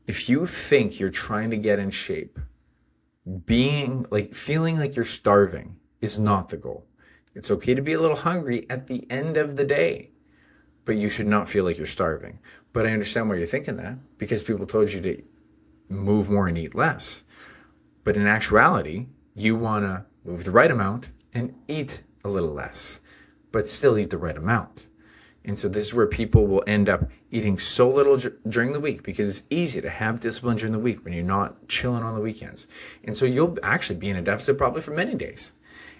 If you think you're trying to get in shape, feeling like you're starving is not the goal. It's okay to be a little hungry at the end of the day, but you should not feel like you're starving. But I understand why you're thinking that, because people told you to move more and eat less. But in actuality, you want to move the right amount and eat a little less, but still eat the right amount. And so this is where people will end up eating so little during the week, because it's easy to have discipline during the week when you're not chilling on the weekends. And so you'll actually be in a deficit probably for many days.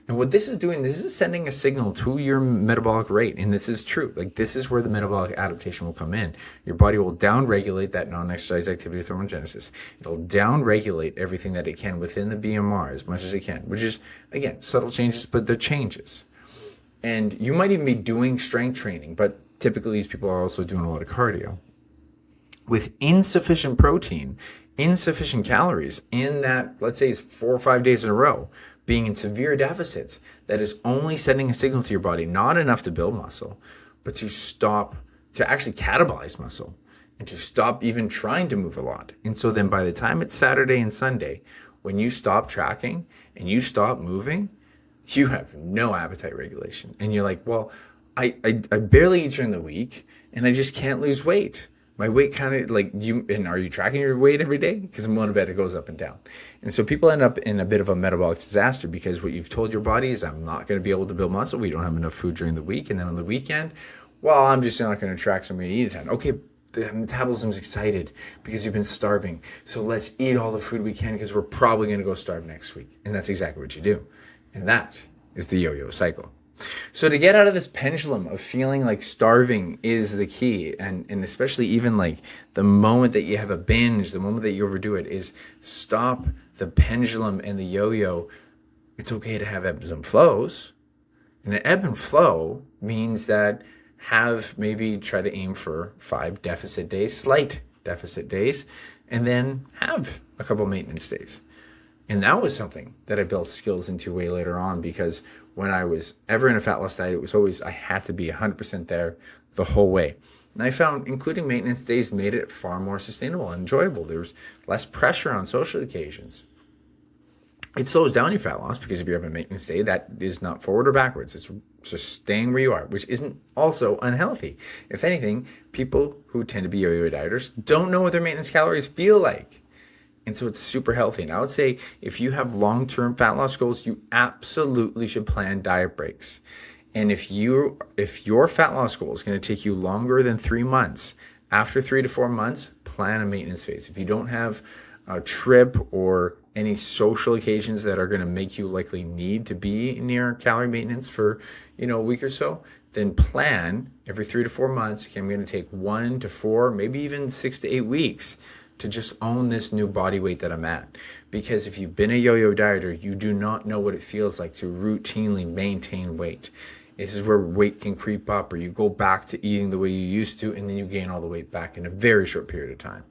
And what this is doing, this is sending a signal to your metabolic rate. And this is true. Like, this is where the metabolic adaptation will come in. Your body will downregulate that non-exercise activity thermogenesis. It'll downregulate everything that it can within the BMR as much as it can, which is, again, subtle changes, but they're changes. And you might even be doing strength training, but typically these people are also doing a lot of cardio. With insufficient protein, insufficient calories in that, let's say it's 4 or 5 days in a row, being in severe deficits, that is only sending a signal to your body, not enough to build muscle, but to stop, to actually catabolize muscle and to stop even trying to move a lot. And so then by the time it's Saturday and Sunday, when you stop tracking and you stop moving, you have no appetite regulation. And you're like, well, I barely eat during the week and I just can't lose weight. My weight kind of like you, and are you tracking your weight every day? Because I'm willing to bet it goes up and down. And so people end up in a bit of a metabolic disaster because what you've told your body is, I'm not going to be able to build muscle. We don't have enough food during the week. And then on the weekend, well, I'm just not going to track, so I'm going to eat a ton. Okay, the metabolism's excited because you've been starving. So let's eat all the food we can because we're probably going to go starve next week. And that's exactly what you do. And that is the yo-yo cycle. So to get out of this pendulum of feeling like starving is the key, and especially even like the moment that you have a binge, the moment that you overdo it, is stop the pendulum and the yo-yo. It's okay to have ebbs and flows. And an ebb and flow means that maybe try to aim for 5 deficit days, slight deficit days, and then have a couple maintenance days. And that was something that I built skills into way later on, because when I was ever in a fat loss diet, it was always, I had to be 100% there the whole way. And I found including maintenance days made it far more sustainable and enjoyable. There was less pressure on social occasions. It slows down your fat loss because if you have a maintenance day, that is not forward or backwards. It's just staying where you are, which isn't also unhealthy. If anything, people who tend to be yo-yo dieters don't know what their maintenance calories feel like. And so it's super healthy. And I would say if you have long-term fat loss goals, you absolutely should plan diet breaks. And if your fat loss goal is going to take you longer than 3 months, after 3 to 4 months, plan a maintenance phase. If you don't have a trip or any social occasions that are going to make you likely need to be near calorie maintenance for, a week or so, then plan every 3 to 4 months. Okay, I'm going to take 1 to 4, maybe even 6 to 8 weeks to just own this new body weight that I'm at. Because if you've been a yo-yo dieter, you do not know what it feels like to routinely maintain weight. This is where weight can creep up, or you go back to eating the way you used to, and then you gain all the weight back in a very short period of time.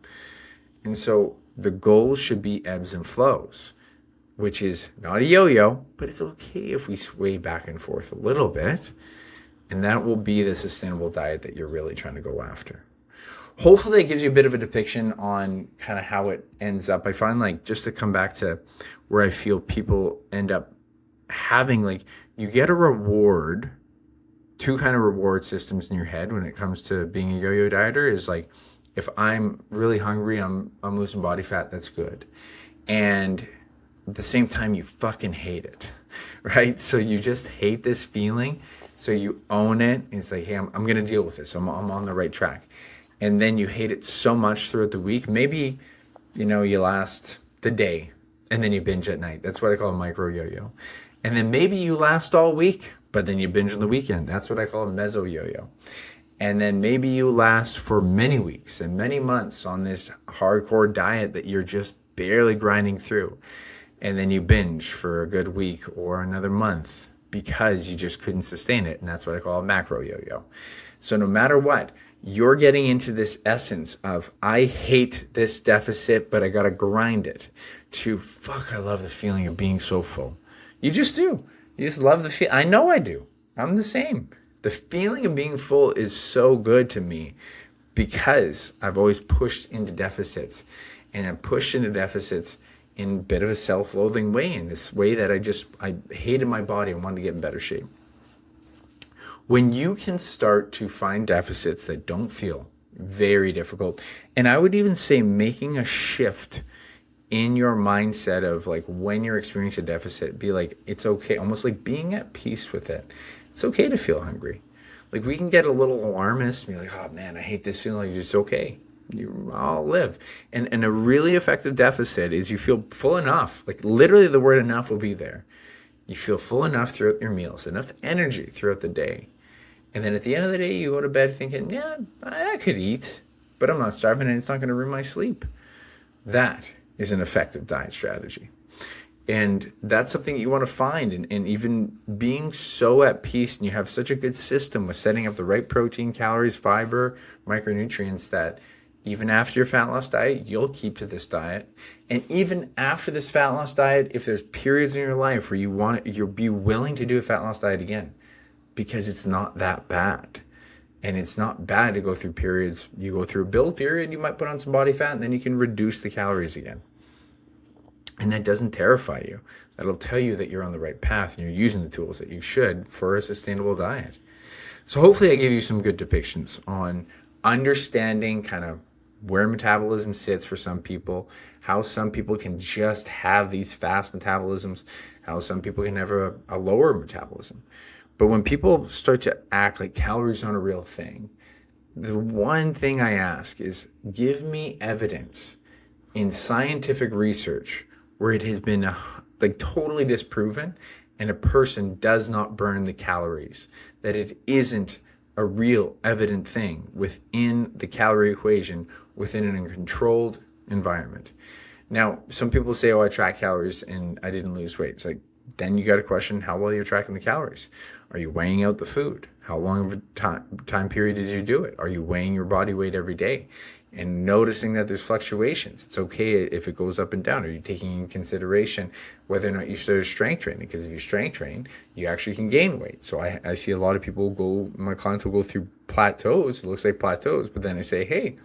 And so the goal should be ebbs and flows, which is not a yo-yo, but it's okay if we sway back and forth a little bit. And that will be the sustainable diet that you're really trying to go after. Hopefully it gives you a bit of a depiction on kind of how it ends up. I find, like, just to come back to where I feel people end up having, like, you get a reward, 2 kind of reward systems in your head when it comes to being a yo-yo dieter is like, if I'm really hungry, I'm losing body fat, that's good. And at the same time, you fucking hate it, right? So you just hate this feeling. So you own it. And it's like, hey, I'm going to deal with this. I'm on the right track. And then you hate it so much throughout the week. Maybe, you last the day and then you binge at night. That's what I call a micro yo-yo. And then maybe you last all week, but then you binge on the weekend. That's what I call a meso yo-yo. And then maybe you last for many weeks and many months on this hardcore diet that you're just barely grinding through. And then you binge for a good week or another month because you just couldn't sustain it. And that's what I call a macro yo-yo. So no matter what, you're getting into this essence of, I hate this deficit, but I got to grind it, to, fuck, I love the feeling of being so full. You just do. You just love the feel. I know I do. I'm the same. The feeling of being full is so good to me because I've always pushed into deficits, and I pushed into deficits in a bit of a self-loathing way, in this way that I hated my body and wanted to get in better shape. When you can start to find deficits that don't feel very difficult, and I would even say making a shift in your mindset of, like, when you're experiencing a deficit, be like, it's okay, almost like being at peace with it. It's okay to feel hungry. Like, we can get a little alarmist and be like, oh man, I hate this feeling. Like, it's okay. I'll live. And a really effective deficit is you feel full enough. Like, literally the word enough will be there. You feel full enough throughout your meals, enough energy throughout the day. And then at the end of the day, you go to bed thinking, yeah, I could eat, but I'm not starving and it's not going to ruin my sleep. That is an effective diet strategy. And that's something you want to find. And even being so at peace, and you have such a good system with setting up the right protein, calories, fiber, micronutrients, that even after your fat loss diet, you'll keep to this diet. And even after this fat loss diet, if there's periods in your life where you'll be willing to do a fat loss diet again, because it's not that bad. And it's not bad to go through periods. You go through a build period, you might put on some body fat, and then you can reduce the calories again. And that doesn't terrify you. That'll tell you that you're on the right path and you're using the tools that you should for a sustainable diet. So hopefully I gave you some good depictions on understanding kind of where metabolism sits for some people, how some people can just have these fast metabolisms, how some people can have a lower metabolism. But when people start to act like calories aren't a real thing, the one thing I ask is, give me evidence in scientific research where it has been totally disproven and a person does not burn the calories, that it isn't a real evident thing within the calorie equation within a controlled environment. Now, some people say, oh, I track calories and I didn't lose weight. It's like, then you got to question how well you're tracking the calories. Are you weighing out the food? How long of a time period did you do it? Are you weighing your body weight every day and noticing that there's fluctuations? It's okay if it goes up and down. Are you taking in consideration whether or not you started strength training? Because if you strength train, you actually can gain weight. So I see a lot of people my clients will go through plateaus. It looks like plateaus, but then I say, hey,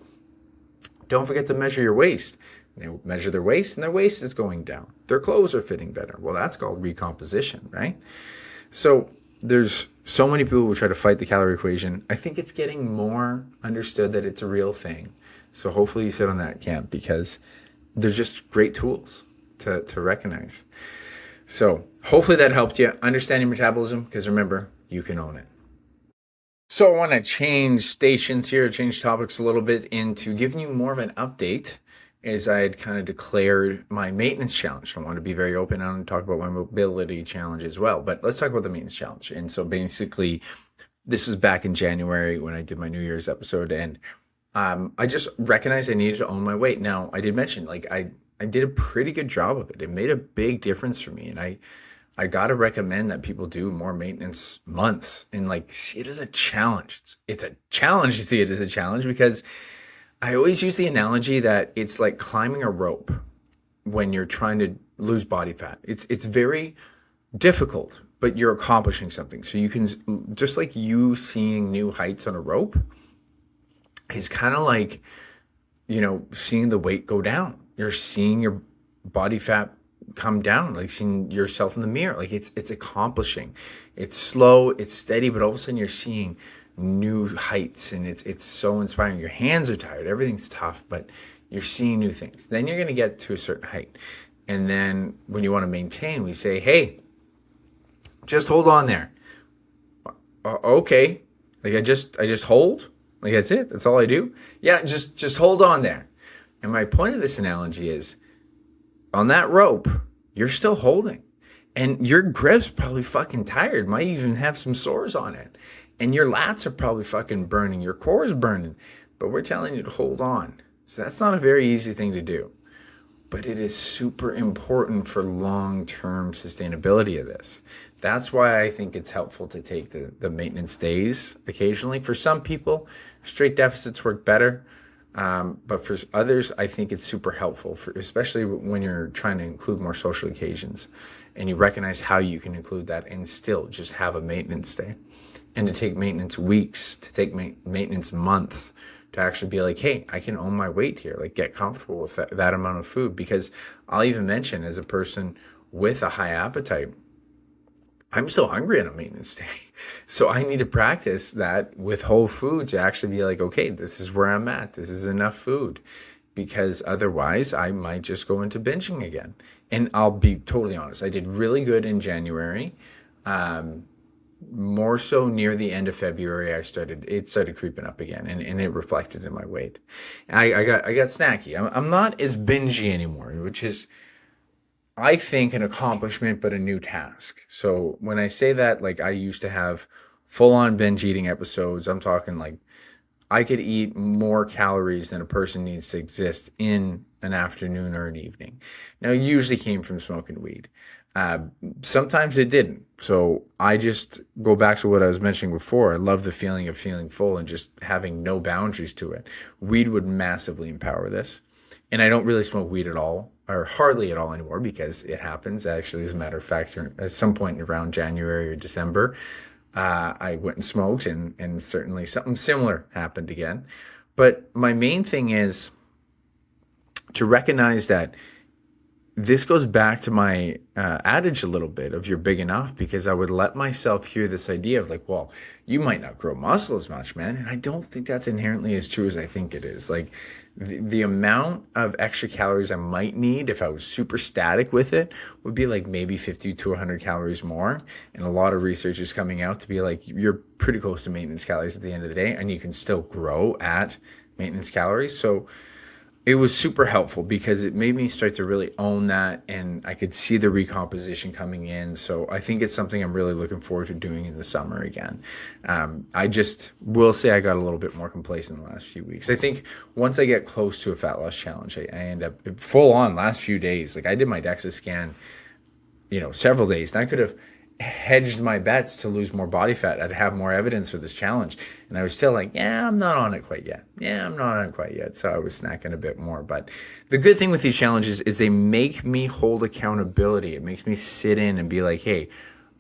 don't forget to measure your waist. They measure their waist and their waist is going down. Their clothes are fitting better. Well, that's called recomposition, right? So there's so many people who try to fight the calorie equation. I think it's getting more understood that it's a real thing. So hopefully you sit on that camp, because there's just great tools to recognize. So hopefully that helped you understand your metabolism, because remember, you can own it. So I want to change stations here, change topics a little bit into giving you more of an update, as I had kind of declared my maintenance challenge. I want to be very open and talk about my mobility challenge as well. But let's talk about the maintenance challenge. And so basically, this was back in January when I did my New Year's episode. And I just recognized I needed to own my weight. Now, I did mention, I did a pretty good job of it. It made a big difference for me. And I got to recommend that people do more maintenance months and see it as a challenge. It's a challenge to see it as a challenge, because I always use the analogy that it's like climbing a rope when you're trying to lose body fat. It's very difficult, but you're accomplishing something. So you can, just like you seeing new heights on a rope is kind of like, seeing the weight go down. You're seeing your body fat come down, like seeing yourself in the mirror. It's accomplishing. It's slow, it's steady, but all of a sudden you're seeing new heights, and it's so inspiring. Your hands are tired, everything's tough, but you're seeing new things. Then you're going to get to a certain height, and then when you want to maintain, we say, hey, just hold on there. Okay, I just hold, that's it, that's all I do. Yeah, just hold on there. And my point of this analogy is, on that rope, you're still holding, and your grip's probably fucking tired, might even have some sores on it. And your lats are probably fucking burning. Your core is burning. But we're telling you to hold on. So that's not a very easy thing to do. But it is super important for long-term sustainability of this. That's why I think it's helpful to take the maintenance days occasionally. For some people, straight deficits work better. But for others, I think it's super helpful, especially when you're trying to include more social occasions. And you recognize how you can include that and still just have a maintenance day. And to take maintenance weeks, to take maintenance months, to actually be like, hey, I can own my weight here, get comfortable with that amount of food. Because I'll even mention, as a person with a high appetite, I'm still hungry on a maintenance day. So I need to practice that with whole food, to actually be like, okay, this is where I'm at. This is enough food. Because otherwise I might just go into binging again. And I'll be totally honest, I did really good in January. More so near the end of February, it started creeping up again, and it reflected in my weight. I got snacky. I'm not as bingy anymore, which is, I think an accomplishment, but a new task. So when I say that, like I used to have full on binge eating episodes, I'm talking like I could eat more calories than a person needs to exist in an afternoon or an evening. Now, it usually came from smoking weed. Uh, Sometimes it didn't. So I just go back to what I was mentioning before. I love the feeling of feeling full and just having no boundaries to it. Weed would massively empower this. And I don't really smoke weed at all, or hardly at all anymore, because it happens. Actually, as a matter of fact, at some point around January or December, I went and smoked, and certainly something similar happened again. But my main thing is to recognize that this goes back to my adage a little bit of you're big enough, because I would let myself hear this idea of like, well, you might not grow muscle as much, man. And I don't think that's inherently as true as I think it is. Like the amount of extra calories I might need if I was super static with it would be like maybe 50 to 100 calories more. And a lot of research is coming out to be like, you're pretty close to maintenance calories at the end of the day, and you can still grow at maintenance calories. So it was super helpful because it made me start to really own that, and I could see the recomposition coming in. So I think it's something I'm really looking forward to doing in the summer again. I just will say I got a little bit more complacent in the last few weeks. I think once I get close to a fat loss challenge, I end up full on last few days. Like I did my DEXA scan, several days, and I could have hedged my bets to lose more body fat. I'd have more evidence for this challenge. And I was still like, yeah, I'm not on it quite yet. Yeah, I'm not on it quite yet. So I was snacking a bit more. But the good thing with these challenges is they make me hold accountability. It makes me sit in and be like, hey,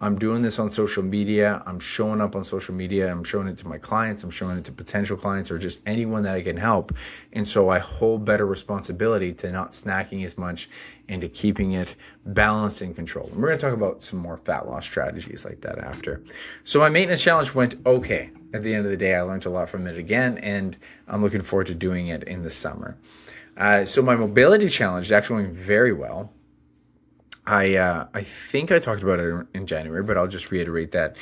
I'm doing this on social media. I'm showing up on social media. I'm showing it to my clients. I'm showing it to potential clients or just anyone that I can help. And so I hold better responsibility to not snacking as much and to keeping it balanced and controlled. And we're going to talk about some more fat loss strategies like that after. So my maintenance challenge went okay. At the end of the day, I learned a lot from it again, and I'm looking forward to doing it in the summer. So my mobility challenge is actually going very well. I think I talked about it in January, but I'll just reiterate that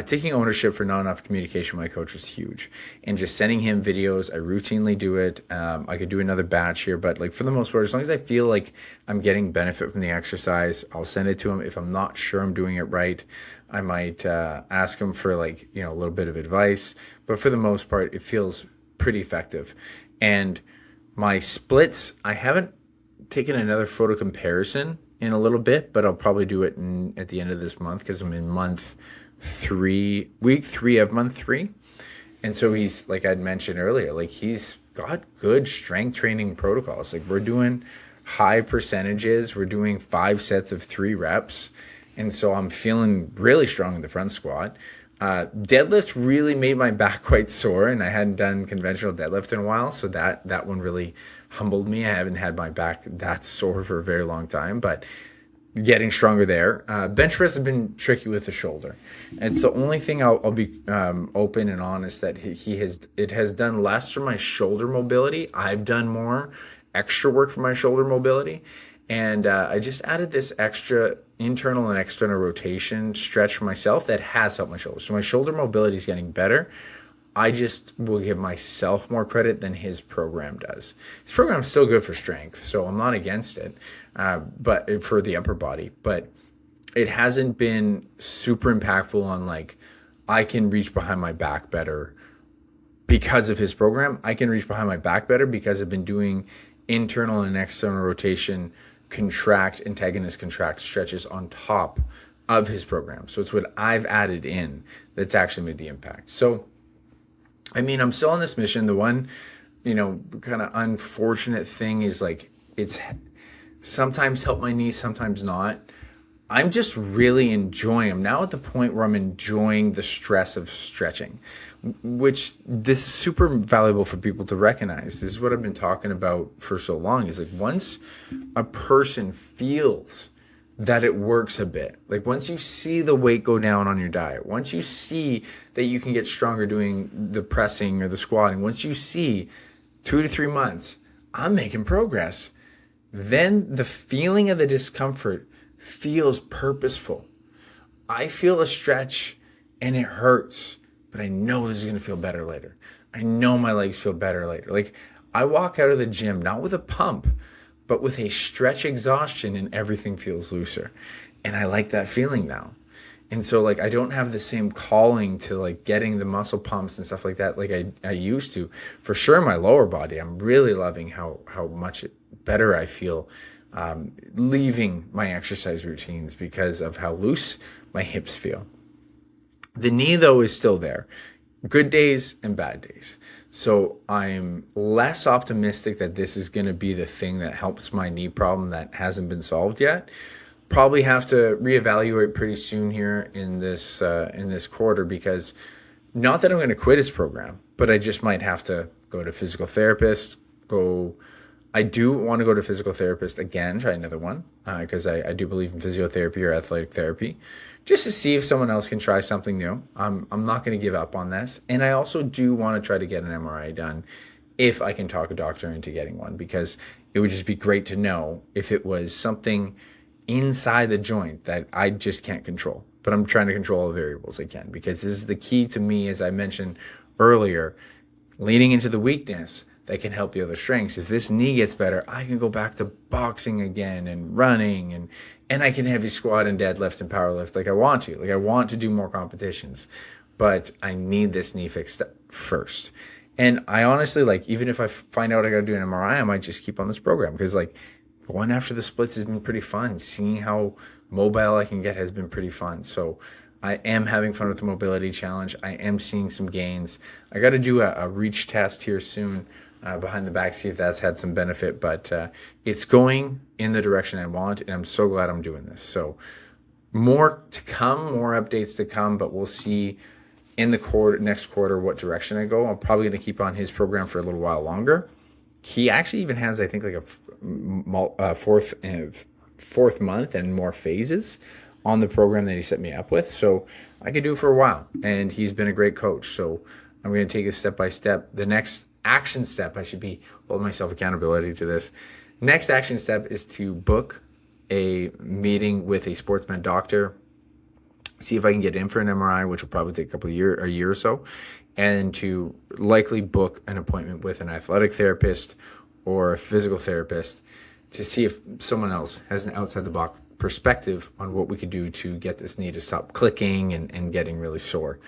taking ownership for not enough communication with my coach was huge, and just sending him videos. I routinely do it. I could do another batch here, but like for the most part, as long as I feel like I'm getting benefit from the exercise, I'll send it to him. If I'm not sure I'm doing it right, I might ask him for a little bit of advice. But for the most part, it feels pretty effective. And my splits, I haven't taken another photo comparison in a little bit, but I'll probably do it at the end of this month because I'm in week 3 of month 3. And so he's, like I'd mentioned earlier, like he's got good strength training protocols. Like we're doing high percentages. We're doing 5 sets of 3 reps. And so I'm feeling really strong in the front squat. Deadlift really made my back quite sore, and I hadn't done conventional deadlift in a while, so that one really humbled me. I haven't had my back that sore for a very long time, but getting stronger there. Bench press has been tricky with the shoulder. And it's the only thing I'll be open and honest that it has done less for my shoulder mobility. I've done more extra work for my shoulder mobility. And I just added this extra internal and external rotation stretch for myself that has helped my shoulders. So my shoulder mobility is getting better. I just will give myself more credit than his program does. His program is still good for strength, so I'm not against it, but for the upper body. But it hasn't been super impactful on like I can reach behind my back better because of his program. I can reach behind my back better because I've been doing internal and external rotation antagonist contract stretches on top of his program. So it's what I've added in that's actually made the impact. So, I mean, I'm still on this mission. The one, kind of unfortunate thing is like it's sometimes helped my knee, sometimes not. I'm just really I'm now at the point where I'm enjoying the stress of stretching, which this is super valuable for people to recognize. This is what I've been talking about for so long, is like once a person feels that it works a bit, like once you see the weight go down on your diet, once you see that you can get stronger doing the pressing or the squatting, once you see 2 to 3 months, I'm making progress, then the feeling of the discomfort feels purposeful. I feel a stretch and it hurts, but I know this is going to feel better later. I know my legs feel better later. Like I walk out of the gym, not with a pump, but with a stretch exhaustion and everything feels looser. And I like that feeling now. And so like I don't have the same calling to like getting the muscle pumps and stuff like that like I used to. For sure my lower body, I'm really loving how much better I feel leaving my exercise routines because of how loose my hips feel. The knee though is still there. Good days and bad days. So I'm less optimistic that this is going to be the thing that helps my knee problem that hasn't been solved yet. Probably have to reevaluate pretty soon here in this quarter, because not that I'm going to quit his program, but I just might have to go to physical therapist. I do want to go to physical therapist again, try another one, because I do believe in physiotherapy or athletic therapy, just to see if someone else can try something new. I'm not going to give up on this. And I also do want to try to get an MRI done if I can talk a doctor into getting one, because it would just be great to know if it was something inside the joint that I just can't control. But I'm trying to control all the variables I can, because this is the key to me, as I mentioned earlier, leaning into the weakness that can help the other strengths. If this knee gets better, I can go back to boxing again and running, and I can heavy squat and deadlift and powerlift like I want to. Like I want to do more competitions, but I need this knee fixed first. And I honestly, like, even if I find out I got to do an MRI, I might just keep on this program, because like going after the splits has been pretty fun. Seeing how mobile I can get has been pretty fun. So I am having fun with the mobility challenge. I am seeing some gains. I got to do a reach test here soon behind the back, see if that's had some benefit. But it's going in the direction I want, and I'm so glad I'm doing this. So more to come, more updates to come, but we'll see in the next quarter what direction I go. I'm probably going to keep on his program for a little while longer. He actually even has, I think, like a fourth month and more phases on the program that he set me up with. So I could do it for a while. And he's been a great coach. So I'm going to take it step by step. The next action step, I should be holding myself accountability to this. Next action step is to book a meeting with a sports med doctor, see if I can get in for an MRI, which will probably take a year or so, and to likely book an appointment with an athletic therapist or a physical therapist to see if someone else has an outside the box perspective on what we could do to get this knee to stop clicking and getting really sore.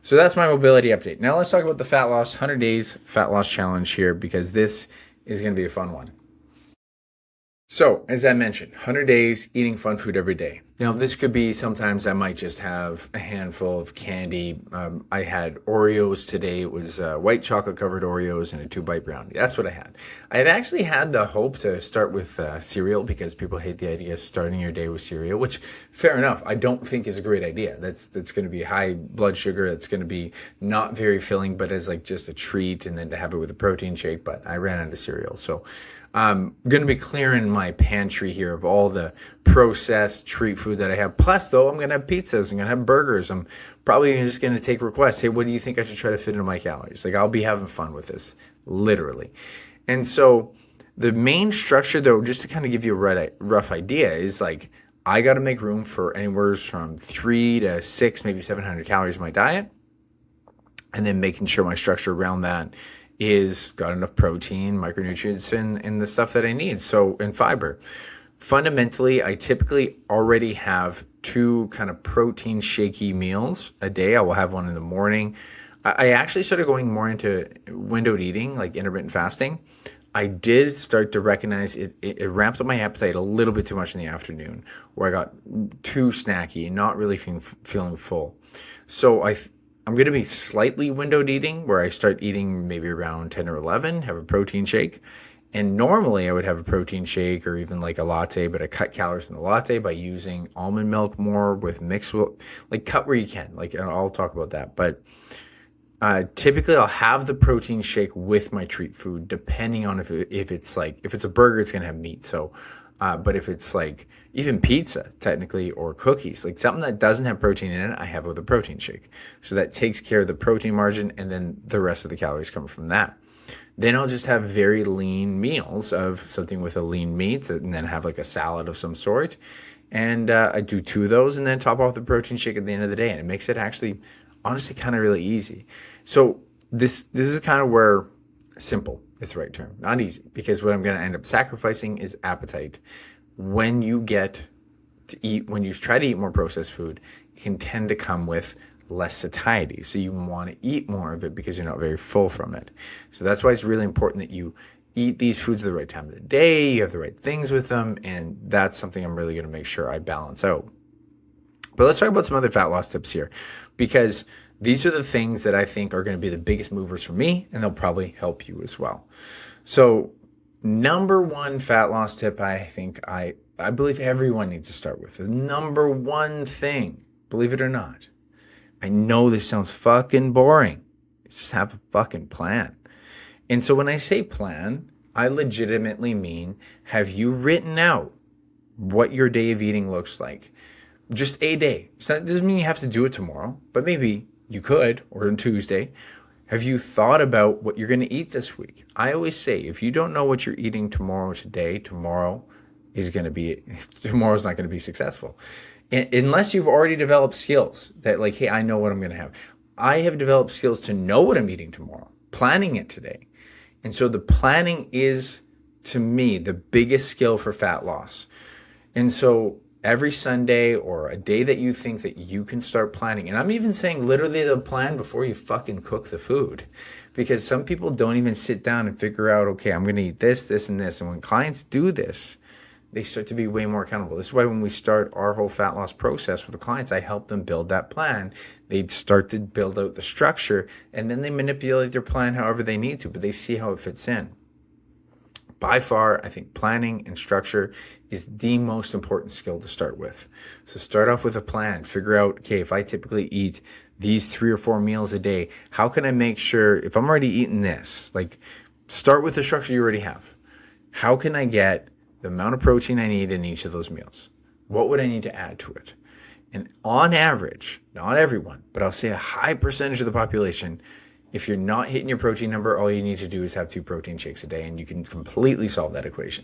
So that's my mobility update. Now let's talk about the fat loss, 100 days fat loss challenge here, because this is going to be a fun one. So, as I mentioned, 100 days eating fun food every day. Now, this could be, sometimes I might just have a handful of candy. I had Oreos today. It was white chocolate covered Oreos and a 2-bite brownie. That's what I had. I had actually had the hope to start with cereal, because people hate the idea of starting your day with cereal, which, fair enough, I don't think is a great idea. That's going to be high blood sugar. It's going to be not very filling, but as like just a treat, and then to have it with a protein shake. But I ran out of cereal. So I'm going to be clearing my pantry here of all the processed treat food that I have. Plus, though, I'm going to have pizzas. I'm going to have burgers. I'm probably just going to take requests. Hey, what do you think I should try to fit into my calories? Like, I'll be having fun with this, literally. And so the main structure, though, just to kind of give you a rough idea, is like I got to make room for anywhere from 3 to 6, maybe 700 calories in my diet. And then making sure my structure around that is got enough protein, micronutrients, and the stuff that I need. So, and fiber. Fundamentally, I typically already have 2 kind of protein shaky meals a day. I will have one in the morning. I actually started going more into windowed eating, like intermittent fasting. I did start to recognize it ramped up my appetite a little bit too much in the afternoon, where I got too snacky and not really feeling full. So I'm going to be slightly windowed eating, where I start eating maybe around 10 or 11, have a protein shake. And normally I would have a protein shake or even like a latte, but I cut calories in the latte by using almond milk more with mixed, like cut where you can. Like I'll talk about that. But typically I'll have the protein shake with my treat food, depending on if it's a burger, it's going to have meat. So, but if it's like even pizza, technically, or cookies, like something that doesn't have protein in it, I have it with a protein shake. So that takes care of the protein margin, and then the rest of the calories come from that. Then I'll just have very lean meals of something with a lean meat, and then have like a salad of some sort. And I do 2 of those, and then top off the protein shake at the end of the day. And it makes it actually, honestly, kind of really easy. So this is kind of where Simple is the right term, not easy, because what I'm going to end up sacrificing is appetite. When you get to eat, when you try to eat more processed food, it can tend to come with less satiety. So you want to eat more of it because you're not very full from it. So that's why it's really important that you eat these foods at the right time of the day, you have the right things with them, and that's something I'm really going to make sure I balance out. But let's talk about some other fat loss tips here, because these are the things that I think are going to be the biggest movers for me, and they'll probably help you as well. So number one fat loss tip I believe everyone needs to start with. The number one thing, believe it or not, I know this sounds fucking boring. Just have a fucking plan. And so when I say plan, I legitimately mean, have you written out what your day of eating looks like? Just a day. So that doesn't mean you have to do it tomorrow, but maybe you could, or on Tuesday. Have you thought about what you're going to eat this week? I always say, if you don't know what you're eating tomorrow's not going to be successful. Unless you've already developed skills that like, hey, I know what I'm going to have. I have developed skills to know what I'm eating tomorrow, planning it today. And so the planning is, to me, the biggest skill for fat loss. And so every Sunday or a day that you think that you can start planning. And I'm even saying literally the plan before you fucking cook the food. Because some people don't even sit down and figure out, okay, I'm going to eat this, this, and this. And when clients do this, they start to be way more accountable. This is why when we start our whole fat loss process with the clients, I help them build that plan. They start to build out the structure, and then they manipulate their plan however they need to, but they see how it fits in. By far, I think planning and structure is the most important skill to start with. So start off with a plan. Figure out, okay, if I typically eat these 3 or 4 meals a day, how can I make sure, if I'm already eating this, like start with the structure you already have. How can I get the amount of protein I need in each of those meals? What would I need to add to it? And on average, not everyone, but I'll say a high percentage of the population, if you're not hitting your protein number, all you need to do is have 2 protein shakes a day, and you can completely solve that equation.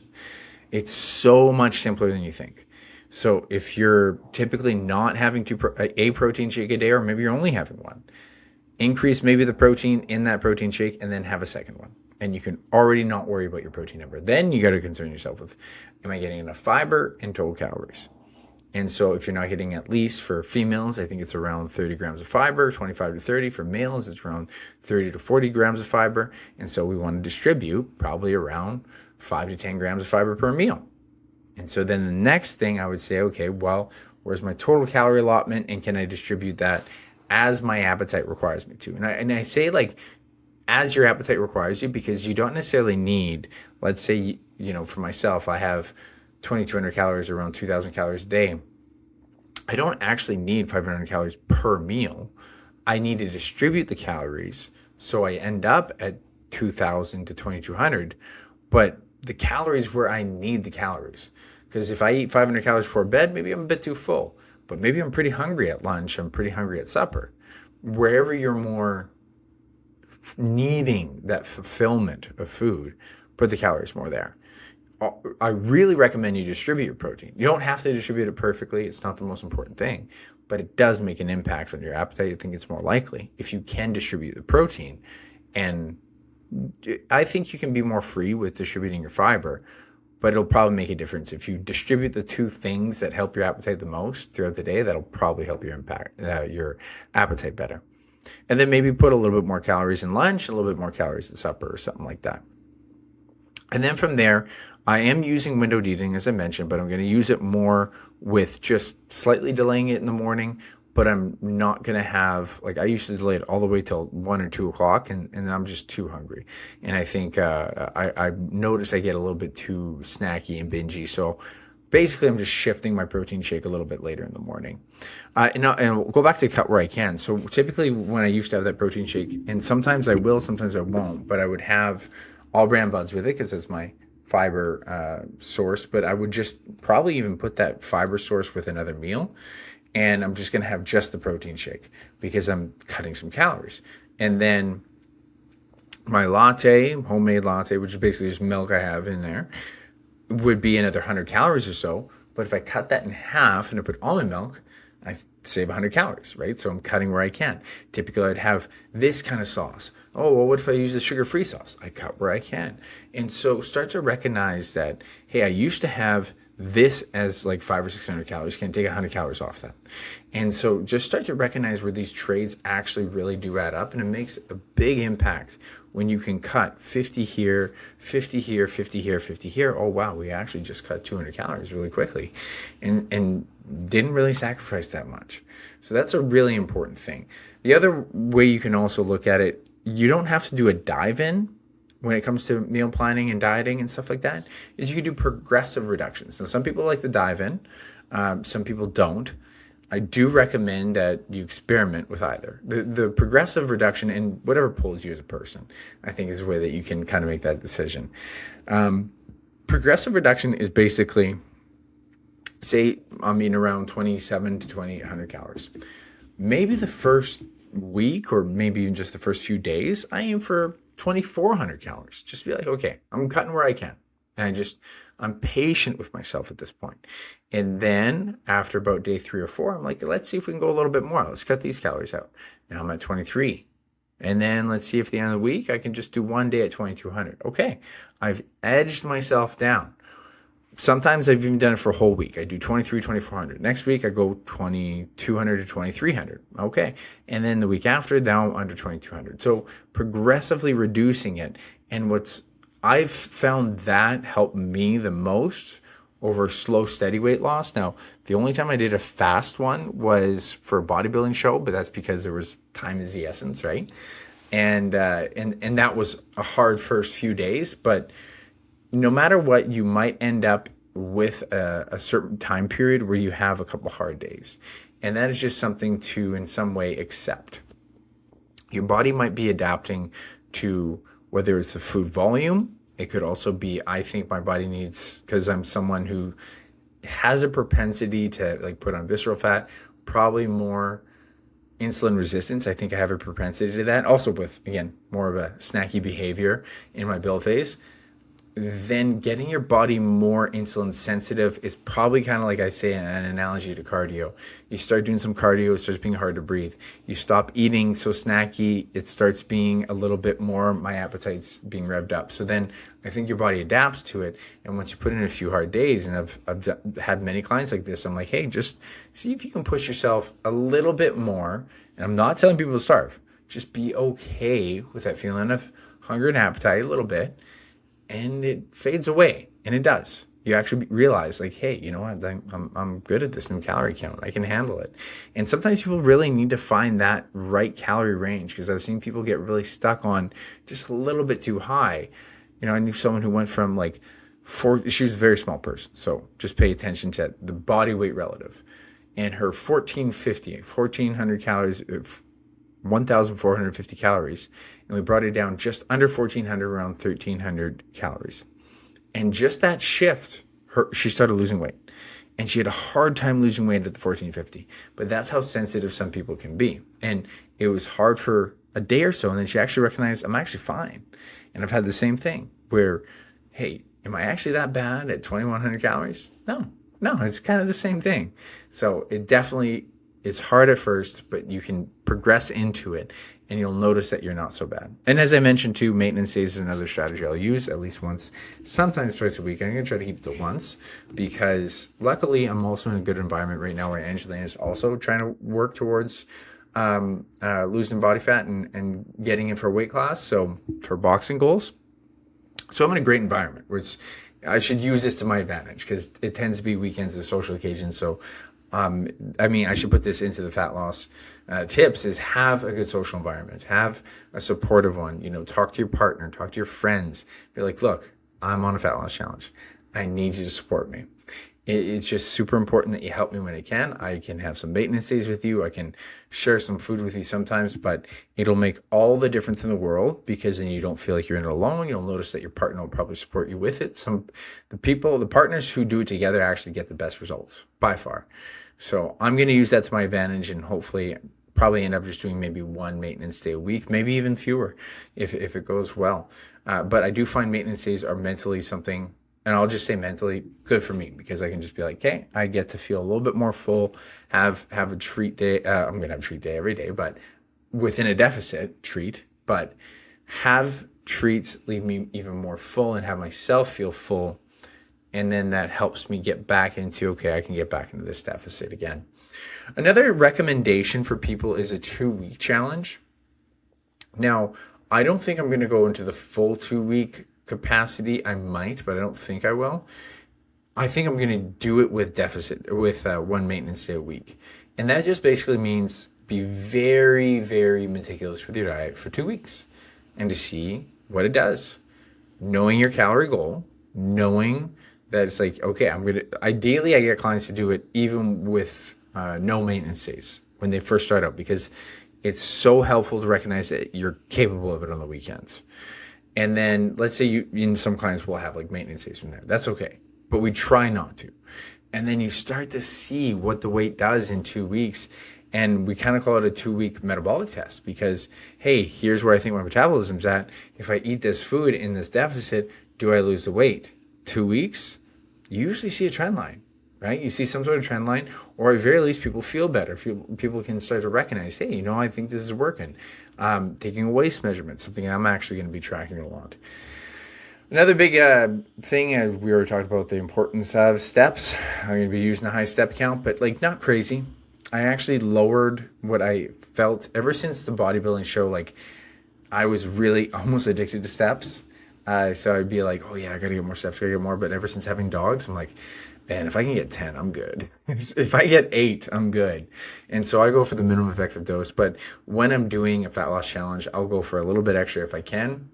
It's so much simpler than you think. So if you're typically not having a protein shake a day, or maybe you're only having one, increase maybe the protein in that protein shake and then have a second one. And you can already not worry about your protein number. Then you got to concern yourself with, am I getting enough fiber and total calories? And so if you're not getting, at least for females, I think it's around 30 grams of fiber, 25 to 30. For males, it's around 30 to 40 grams of fiber. And so we want to distribute probably around 5 to 10 grams of fiber per meal. And so then the next thing I would say, okay, well, where's my total calorie allotment, and can I distribute that as my appetite requires me to? And I say like, as your appetite requires you, because you don't necessarily need, let's say, for myself, I have 2,200 calories, around 2,000 calories a day. I don't actually need 500 calories per meal. I need to distribute the calories so I end up at 2,000 to 2,200, but the calories where I need the calories. Because if I eat 500 calories before bed, maybe I'm a bit too full, but maybe I'm pretty hungry at lunch, I'm pretty hungry at supper. Wherever you're more needing that fulfillment of food, put the calories more there. I really recommend you distribute your protein. You don't have to distribute it perfectly. It's not the most important thing, but it does make an impact on your appetite. I think it's more likely if you can distribute the protein. And I think you can be more free with distributing your fiber, but it'll probably make a difference. If you distribute the 2 things that help your appetite the most throughout the day, that'll probably help your appetite better. And then maybe put a little bit more calories in lunch, a little bit more calories at supper, or something like that. And then from there, I am using windowed eating, as I mentioned, but I'm going to use it more with just slightly delaying it in the morning. But I'm not going to have, like, I used to delay it all the way till 1 or 2 o'clock, and I'm just too hungry. And I think I notice I get a little bit too snacky and bingey. So basically, I'm just shifting my protein shake a little bit later in the morning. And I'll go back to cut where I can. So typically when I used to have that protein shake, and sometimes I will, sometimes I won't, but I would have all bran buns with it because that's my fiber source. But I would just probably even put that fiber source with another meal. And I'm just going to have just the protein shake because I'm cutting some calories. And then my latte, homemade latte, which is basically just milk I have in there, would be another 100 calories or so. But if I cut that in half and I put almond milk, I save 100 calories, right? So I'm cutting where I can. Typically, I'd have this kind of sauce, Oh, well, what if I use the sugar-free sauce? I cut where I can. And so start to recognize that, hey, I used to have this as like 500 or 600 calories. Can take 100 calories off that. And so just start to recognize where these trades actually really do add up. And it makes a big impact when you can cut 50 here, 50 here, 50 here, 50 here. Oh, wow, we actually just cut 200 calories really quickly and didn't really sacrifice that much. So that's a really important thing. The other way you can also look at it, you don't have to do a dive in when it comes to meal planning and dieting and stuff like that, is you can do progressive reductions. Now, some people like to dive in, some people don't. I do recommend that you experiment with either. The progressive reduction and whatever pulls you as a person, I think is the way that you can kind of make that decision. Progressive reduction is basically, say I'm eating around 27 to 2800 calories. Maybe the first week or maybe even just the first few days, I aim for 2,400 calories. Just be like, okay, I'm cutting where I can. And I'm patient with myself at this point. And then after about day 3 or 4, I'm like, let's see if we can go a little bit more. Let's cut these calories out. Now I'm at 23. And then let's see if at the end of the week, I can just do one day at 2,200. Okay, I've edged myself down. Sometimes I've even done it for a whole week. I do 23, 2,400. Next week, I go 2,200 to 2,300. Okay. And then the week after, down under 2,200. So progressively reducing it. And I've found that helped me the most over slow, steady weight loss. Now, the only time I did a fast one was for a bodybuilding show, but that's because there was time is the essence, right? And that was a hard first few days, but no matter what, you might end up with a certain time period where you have a couple hard days. And that is just something to, in some way, accept. Your body might be adapting to whether it's the food volume. It could also be, I think my body needs, because I'm someone who has a propensity to like put on visceral fat, probably more insulin resistance. I think I have a propensity to that. Also with, again, more of a snacky behavior in my build phase. Then getting your body more insulin sensitive is probably kind of like I say an analogy to cardio. You start doing some cardio, it starts being hard to breathe. You stop eating so snacky, it starts being a little bit more, my appetite's being revved up. So then I think your body adapts to it. And once you put in a few hard days, and I've had many clients like this, I'm like, hey, just see if you can push yourself a little bit more. And I'm not telling people to starve. Just be okay with that feeling of hunger and appetite a little bit. And it fades away, and it does. You actually realize, like, hey, you know what? I'm good at this new calorie count. I can handle it. And sometimes people really need to find that right calorie range, because I've seen people get really stuck on just a little bit too high. You know, I knew someone who went from like she was a very small person, so just pay attention to the body weight relative. And her 1,400 calories, 1,450 calories, and we brought it down just under 1,400, around 1,300 calories. And just that shift, she started losing weight. And she had a hard time losing weight at the 1,450. But that's how sensitive some people can be. And it was hard for a day or so, and then she actually recognized, I'm actually fine. And I've had the same thing where, hey, am I actually that bad at 2,100 calories? No, it's kind of the same thing. So it definitely is hard at first, but you can progress into it and you'll notice that you're not so bad. And as I mentioned too, maintenance days is another strategy I'll use at least once, sometimes twice a week. I'm going to try to keep it to once, because luckily I'm also in a good environment right now where Angelina is also trying to work towards losing body fat and getting in for a weight class, so for boxing goals. So I'm in a great environment where I should use this to my advantage, because it tends to be weekends and social occasions. So I should put this into the fat loss tips, is have a good social environment, have a supportive one, talk to your partner, talk to your friends, be like, look, I'm on a fat loss challenge. I need you to support me. It's just super important that you help me when I can. I can have some maintenance days with you. I can share some food with you sometimes, but it'll make all the difference in the world, because then you don't feel like you're in it alone. You'll notice that your partner will probably support you with it. The partners who do it together actually get the best results by far. So I'm going to use that to my advantage, and hopefully probably end up just doing maybe one maintenance day a week, maybe even fewer if it goes well. But I do find maintenance days are mentally something, and I'll just say mentally good for me, because I can just be like, okay, I get to feel a little bit more full, have a treat day. I'm going to have a treat day every day, but within a deficit treat. But have treats leave me even more full and have myself feel full. And then that helps me get back into, okay, I can get back into this deficit again. Another recommendation for people is a 2-week challenge. Now, I don't think I'm going to go into the full 2-week capacity. I might, but I don't think I will. I think I'm going to do it with one maintenance day a week. And that just basically means be very, very meticulous with your diet for 2 weeks and to see what it does. Knowing your calorie goal, knowing that it's like, okay, ideally I get clients to do it even with no maintenance days when they first start out, because it's so helpful to recognize that you're capable of it on the weekends. And then let's say some clients will have like maintenance days from there. That's okay. But we try not to. And then you start to see what the weight does in 2 weeks. And we kind of call it a 2-week metabolic test because, hey, here's where I think my metabolism's at. If I eat this food in this deficit, do I lose the weight? 2 weeks, you usually see a trend line, right? You see some sort of trend line, or at very least, people feel better. People can start to recognize, hey, I think this is working. Taking a waist measurement, something I'm actually going to be tracking a lot. Another big thing, we already talked about the importance of steps. I'm going to be using a high step count, but like not crazy. I actually lowered what I felt ever since the bodybuilding show. Like I was really almost addicted to steps. So I'd be like, oh yeah, I got to get more steps, got to get more. But ever since having dogs, I'm like, man, if I can get 10, I'm good. If I get 8, I'm good. And so I go for the minimum effective dose. But when I'm doing a fat loss challenge, I'll go for a little bit extra if I can.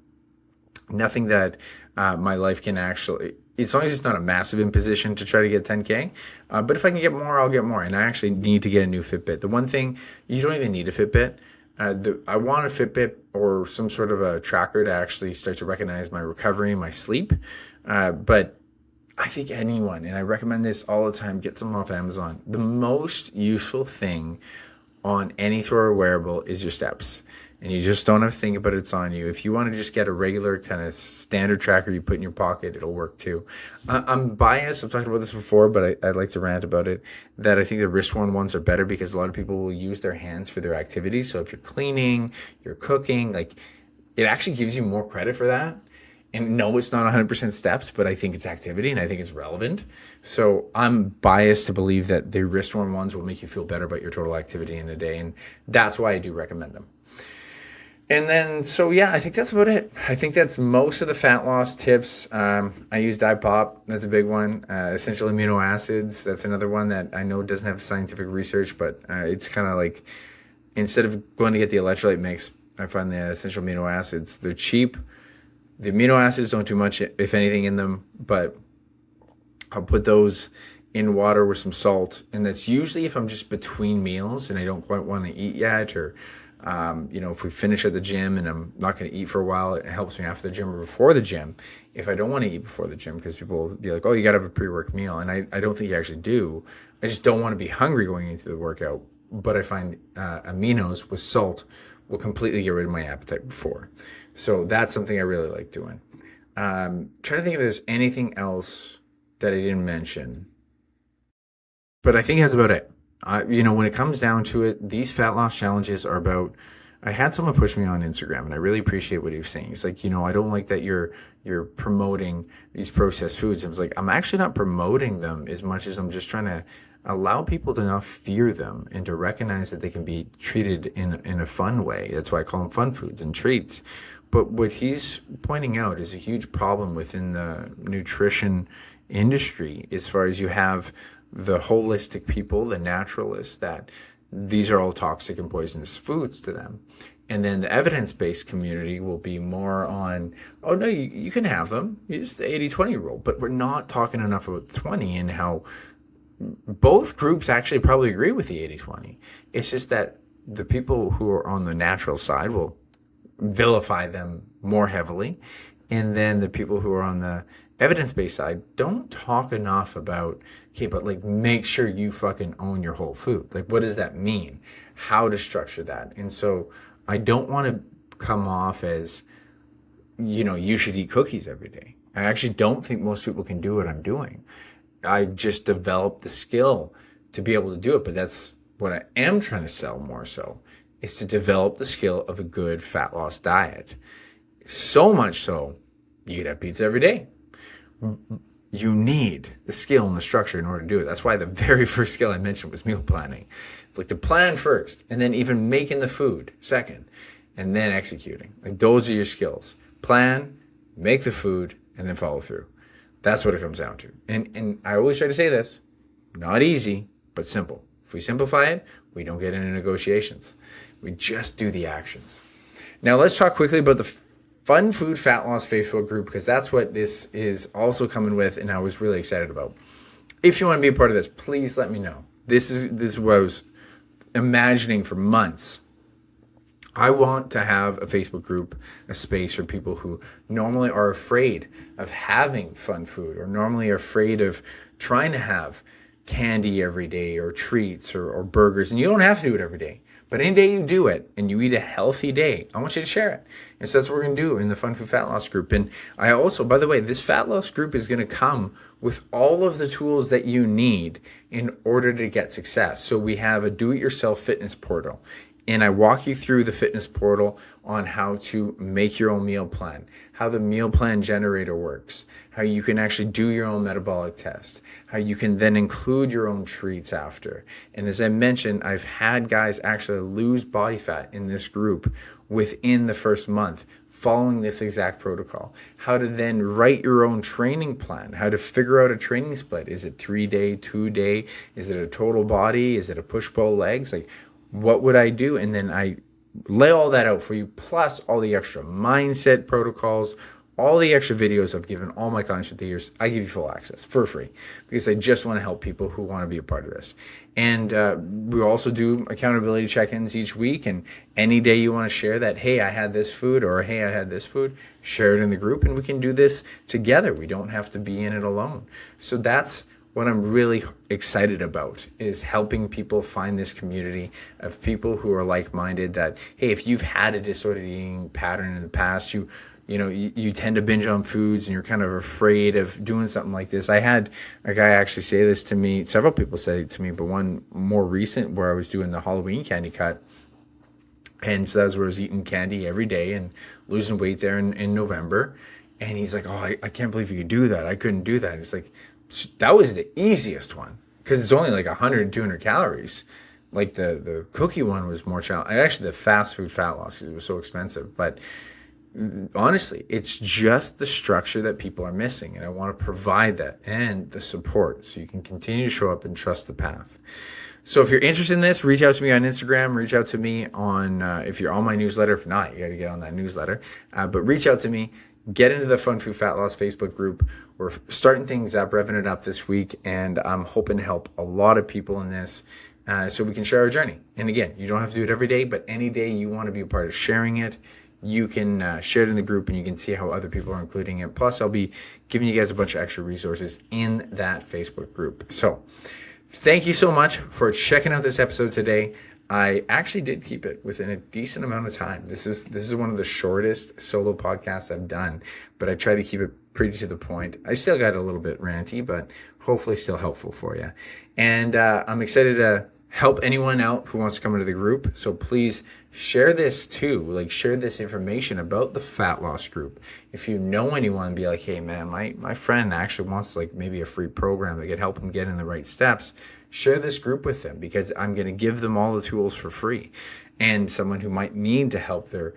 Nothing that my life can actually, as long as it's not a massive imposition to try to get 10K. But if I can get more, I'll get more. And I actually need to get a new Fitbit. The one thing, you don't even need a Fitbit. I want a Fitbit or some sort of a tracker to actually start to recognize my recovery and my sleep. But I think anyone, and I recommend this all the time, get some off Amazon. The most useful thing on any sort of wearable is your steps. And you just don't have to think about it's on you. If you want to just get a regular kind of standard tracker you put in your pocket, it'll work too. I'm biased. I've talked about this before, but I'd like to rant about it, that I think the wrist-worn ones are better because a lot of people will use their hands for their activities. So if you're cleaning, you're cooking, like it actually gives you more credit for that. And no, it's not 100% steps, but I think it's activity and I think it's relevant. So I'm biased to believe that the wrist-worn ones will make you feel better about your total activity in a day. And that's why I do recommend them. And then, so yeah, I think that's about it. I think that's most of the fat loss tips. I use Dipop. That's a big one. Essential amino acids. That's another one that I know doesn't have scientific research, but it's kind of like, instead of going to get the electrolyte mix, I find the essential amino acids, they're cheap. The amino acids don't do much, if anything, in them, but I'll put those in water with some salt. And that's usually if I'm just between meals and I don't quite want to eat yet, or if we finish at the gym and I'm not going to eat for a while, it helps me after the gym or before the gym. If I don't want to eat before the gym, because people will be like, oh, you got to have a pre-work meal. And I don't think you actually do. I just don't want to be hungry going into the workout. But I find aminos with salt will completely get rid of my appetite before. So that's something I really like doing. Trying to think if there's anything else that I didn't mention. But I think that's about it. When it comes down to it, these fat loss challenges are about, I had someone push me on Instagram and I really appreciate what he was saying. He's like, I don't like that you're promoting these processed foods. I was like, I'm actually not promoting them as much as I'm just trying to allow people to not fear them and to recognize that they can be treated in a fun way. That's why I call them fun foods and treats. But what he's pointing out is a huge problem within the nutrition industry, as far as you have the holistic people, the naturalists, that these are all toxic and poisonous foods to them. And then the evidence-based community will be more on, oh no, you can have them. Use the 80-20 rule. But we're not talking enough about 20 and how both groups actually probably agree with the 80-20. It's just that the people who are on the natural side will vilify them more heavily. And then the people who are on the evidence-based side don't talk enough about, okay, but like make sure you fucking own your whole food. Like, what does that mean? How to structure that? And so I don't want to come off as, you should eat cookies every day. I actually don't think most people can do what I'm doing. I've just developed the skill to be able to do it, but that's what I am trying to sell more so, is to develop the skill of a good fat loss diet. So much so, you could have pizza every day. You need the skill and the structure in order to do it. That's why the very first skill I mentioned was meal planning. Like to plan first, and then even making the food second, and then executing. Like those are your skills. Plan, make the food, and then follow through. That's what it comes down to. And I always try to say this, not easy, but simple. If we simplify it, we don't get into negotiations. We just do the actions. Now let's talk quickly about the Fun Food Fat Loss Facebook group, because that's what this is also coming with, and I was really excited about. If you want to be a part of this, please let me know. This is what I was imagining for months. I want to have a Facebook group, a space for people who normally are afraid of having fun food, or normally are afraid of trying to have candy every day, or treats, or burgers. And you don't have to do it every day. But any day you do it and you eat a healthy day, I want you to share it. And so that's what we're going to do in the Fun Food Fat Loss group. And I also, by the way, this fat loss group is going to come with all of the tools that you need in order to get success. So we have a do-it-yourself fitness portal. And I walk you through the fitness portal on how to make your own meal plan, how the meal plan generator works, how you can actually do your own metabolic test, how you can then include your own treats after. And as I mentioned, I've had guys actually lose body fat in this group within the first month, following this exact protocol. How to then write your own training plan, how to figure out a training split. Is it 3-day, 2-day? Is it a total body? Is it a push-pull legs? Like, what would I do? And then I lay all that out for you, plus all the extra mindset protocols, all the extra videos I've given all my clients for the years. I give you full access for free because I just want to help people who want to be a part of this. And we also do accountability check-ins each week. And any day you want to share that, hey, I had this food, or hey, I had this food, share it in the group, and we can do this together. We don't have to be in it alone. So that's what I'm really excited about, is helping people find this community of people who are like-minded, that, hey, if you've had a disordered eating pattern in the past, you tend to binge on foods and you're kind of afraid of doing something like this. I had a guy actually say this to me. Several people said it to me, but one more recent where I was doing the Halloween candy cut. And so that was where I was eating candy every day and losing weight there in November. And he's like, oh, I can't believe you could do that. I couldn't do that. It's like, that was the easiest one because it's only like 100, 200 calories. Like the cookie one was more challenging. Actually, the fast food fat loss, because it was so expensive. But honestly, it's just the structure that people are missing. And I want to provide that and the support so you can continue to show up and trust the path. So if you're interested in this, reach out to me on Instagram. Reach out to me on, if you're on my newsletter. If not, you got to get on that newsletter. But reach out to me. Get into the Fun Food Fat Loss Facebook group. We're starting things up, revving it up this week, and I'm hoping to help a lot of people in this so we can share our journey. And again, you don't have to do it every day, but any day you want to be a part of sharing it, you can share it in the group and you can see how other people are including it. Plus, I'll be giving you guys a bunch of extra resources in that Facebook group. So thank you so much for checking out this episode today. I actually did keep it within a decent amount of time. This is one of the shortest solo podcasts I've done, but I try to keep it pretty to the point. I still got a little bit ranty, but hopefully still helpful for you. And I'm excited to help anyone out who wants to come into the group. So please share this too. Like, share this information about the fat loss group. If you know anyone, be like, hey man, my friend actually wants like maybe a free program that could help him get in the right steps. Share this group with them because I'm going to give them all the tools for free. And someone who might need to help their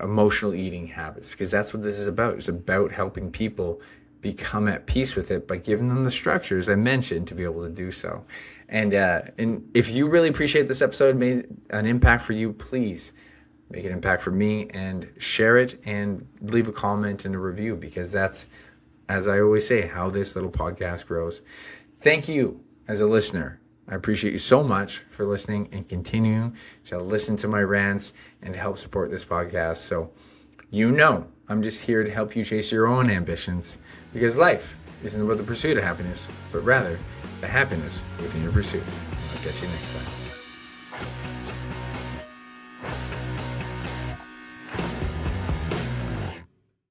emotional eating habits, because that's what this is about. It's about helping people become at peace with it by giving them the structures I mentioned to be able to do so. And if you really appreciate this episode, made an impact for you, please make an impact for me and share it and leave a comment and a review, because that's, as I always say, how this little podcast grows. Thank you as a listener. I appreciate you so much for listening and continuing to listen to my rants and to help support this podcast. So I'm just here to help you chase your own ambitions, because life isn't about the pursuit of happiness, but rather the happiness within your pursuit. I'll catch you next time.